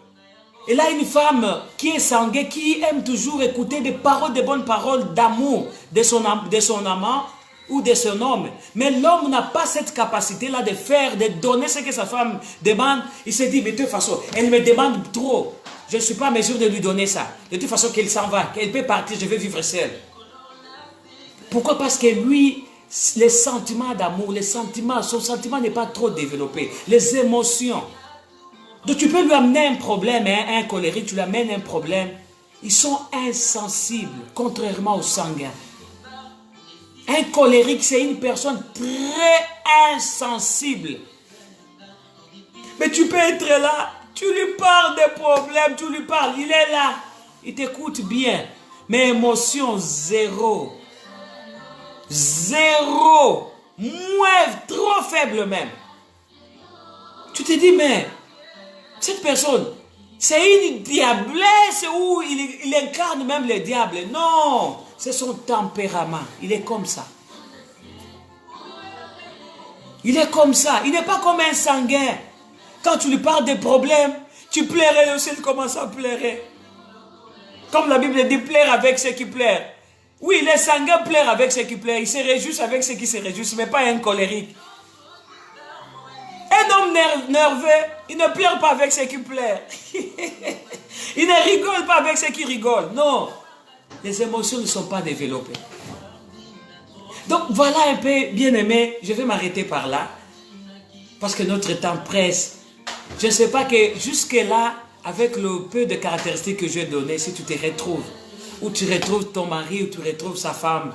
Et là, une femme qui est sanguine, qui aime toujours écouter des paroles, des bonnes paroles d'amour de son amant ou de son homme. Mais l'homme n'a pas cette capacité-là de faire, de donner ce que sa femme demande. Il se dit, mais de toute façon, elle me demande trop. Je ne suis pas en mesure de lui donner ça. De toute façon, qu'elle s'en va, qu'elle peut partir, je vais vivre seule. Pourquoi? Parce que lui, les sentiments d'amour, son sentiment n'est pas trop développé. Les émotions. Donc tu peux lui amener un problème, un colérique, tu lui amènes un problème. Ils sont insensibles, contrairement aux sanguins. Un colérique, c'est une personne très insensible. Mais tu peux être là, tu lui parles des problèmes, tu lui parles, il est là, il t'écoute bien. Mais émotion, zéro. Zéro. Moins, trop faible même. Tu te dis, mais cette personne, c'est une diablesse où il incarne même le diable. Non, c'est son tempérament. Il est comme ça. Il est comme ça. Il n'est pas comme un sanguin. Quand tu lui parles des problèmes, tu pleurais aussi, il commence à pleurer. Comme la Bible dit, pleure avec ceux qui pleurent. Oui, les sanguins pleurent avec ceux qui pleurent. Ils se réjouissent avec ceux qui se réjouissent, mais pas un colérique. Un homme nerveux, il ne pleure pas avec ceux qui pleurent. Il ne rigole pas avec ceux qui rigolent. Non. Les émotions ne sont pas développées. Donc voilà un peu, bien aimé, je vais m'arrêter par là. Parce que notre temps presse. Je ne sais pas que jusque-là, avec le peu de caractéristiques que j'ai données, si tu te retrouves, ou tu retrouves ton mari, ou tu retrouves sa femme,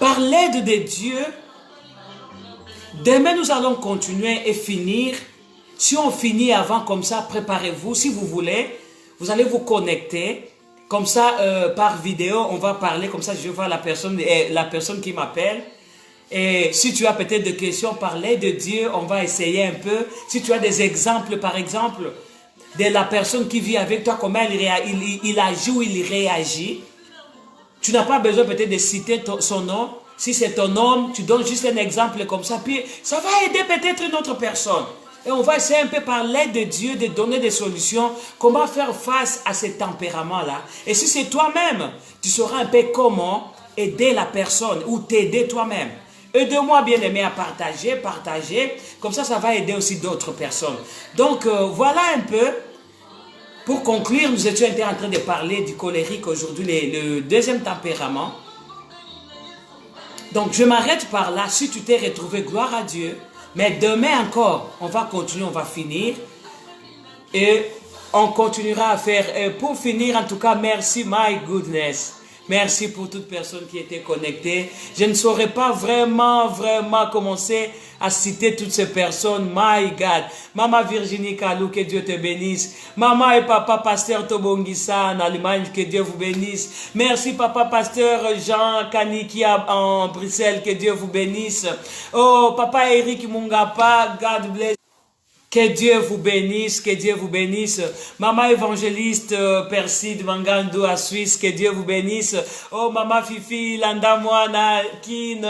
par l'aide de Dieu, demain nous allons continuer et finir. Si on finit avant comme ça, préparez-vous. Si vous voulez, vous allez vous connecter. Comme ça, par vidéo, on va parler. Comme ça, je vois la personne qui m'appelle. Et si tu as peut-être des questions, parler de Dieu, on va essayer un peu. Si tu as des exemples, par exemple, de la personne qui vit avec toi, comment il agit ou il réagit. Tu n'as pas besoin peut-être de citer son nom. Si c'est ton homme, tu donnes juste un exemple comme ça. Puis ça va aider peut-être une autre personne. Et on va essayer un peu par l'aide de Dieu de donner des solutions. Comment faire face à ce tempérament-là. Et si c'est toi-même, tu sauras un peu comment aider la personne ou t'aider toi-même. Aide-moi, bien-aimé, à partager. Comme ça, ça va aider aussi d'autres personnes. Donc, voilà un peu. Pour conclure, nous étions en train de parler du colérique aujourd'hui, le deuxième tempérament. Donc, je m'arrête par là. Si tu t'es retrouvé, gloire à Dieu. Mais demain encore, on va continuer, on va finir. Et on continuera à faire. Et pour finir, en tout cas, merci, my goodness. Merci pour toute personne qui était connectée. Je ne saurais pas vraiment commencer à citer toutes ces personnes. My God. Maman Virginie Kalou, que Dieu te bénisse. Maman et papa pasteur Tobongissa en Allemagne, que Dieu vous bénisse. Merci papa pasteur Jean Kanikia en Bruxelles, que Dieu vous bénisse. Oh, papa Eric Mungapa, God bless. Que Dieu vous bénisse, que Dieu vous bénisse. Maman évangéliste Perside Mangando à Suisse, que Dieu vous bénisse. Oh, maman Fifi Landa Moana Kin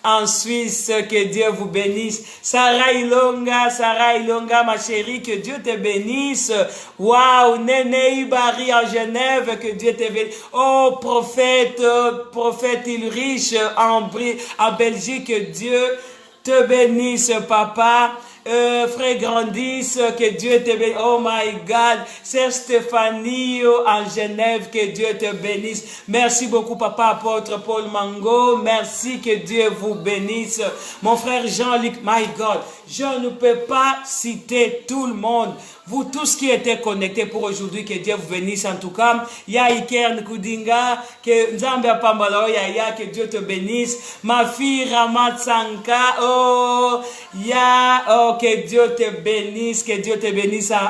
en Suisse, que Dieu vous bénisse. Sarah Ilonga, ma chérie, que Dieu te bénisse. Waouh, Néné Ibari en Genève, que Dieu te bénisse. Oh, prophète Ulrich en Belgique, que Dieu te bénisse, papa. Frère Grandis, que Dieu te bénisse. Oh my God. Sœur Stéphanie en Genève, que Dieu te bénisse. Merci beaucoup, papa apôtre Paul Mango. Merci, que Dieu vous bénisse. Mon frère Jean-Luc, my God. Je ne peux pas citer tout le monde. vous tous qui étaient connectés pour aujourd'hui, que Dieu vous bénisse en tout cas. Ya Iker Nkudinga, que Nzambe Apambalo, ya, que Dieu te bénisse. Ma fille Ramatsanka, oh, que Dieu te bénisse,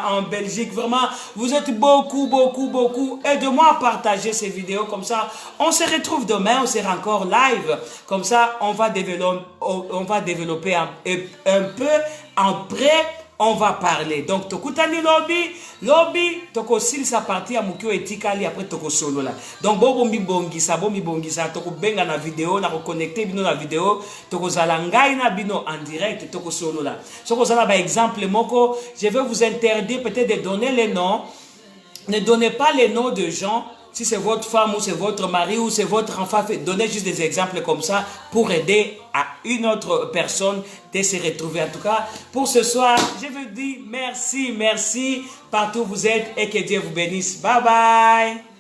en Belgique. Vraiment, vous êtes beaucoup. Aide-moi à partager ces vidéos comme ça. On se retrouve demain, on sera encore live. Comme ça, on va développer un peu. Après, on va parler. Donc, tokutani lobby, toko sil sa partie à mukio etikali après toko solo là. Donc, bomi bongisa, toko benga na vidéo, na reconnecter bino na vidéo, toko zalangai na bino en direct, toko solo là. Soko zala par exemple moko, je vais vous interdire peut-être de donner les noms. Ne donnez pas les noms de gens. Si c'est votre femme ou c'est votre mari ou c'est votre enfant, donnez juste des exemples comme ça pour aider à une autre personne de se retrouver. En tout cas, pour ce soir, je vous dis merci partout où vous êtes et que Dieu vous bénisse. Bye bye.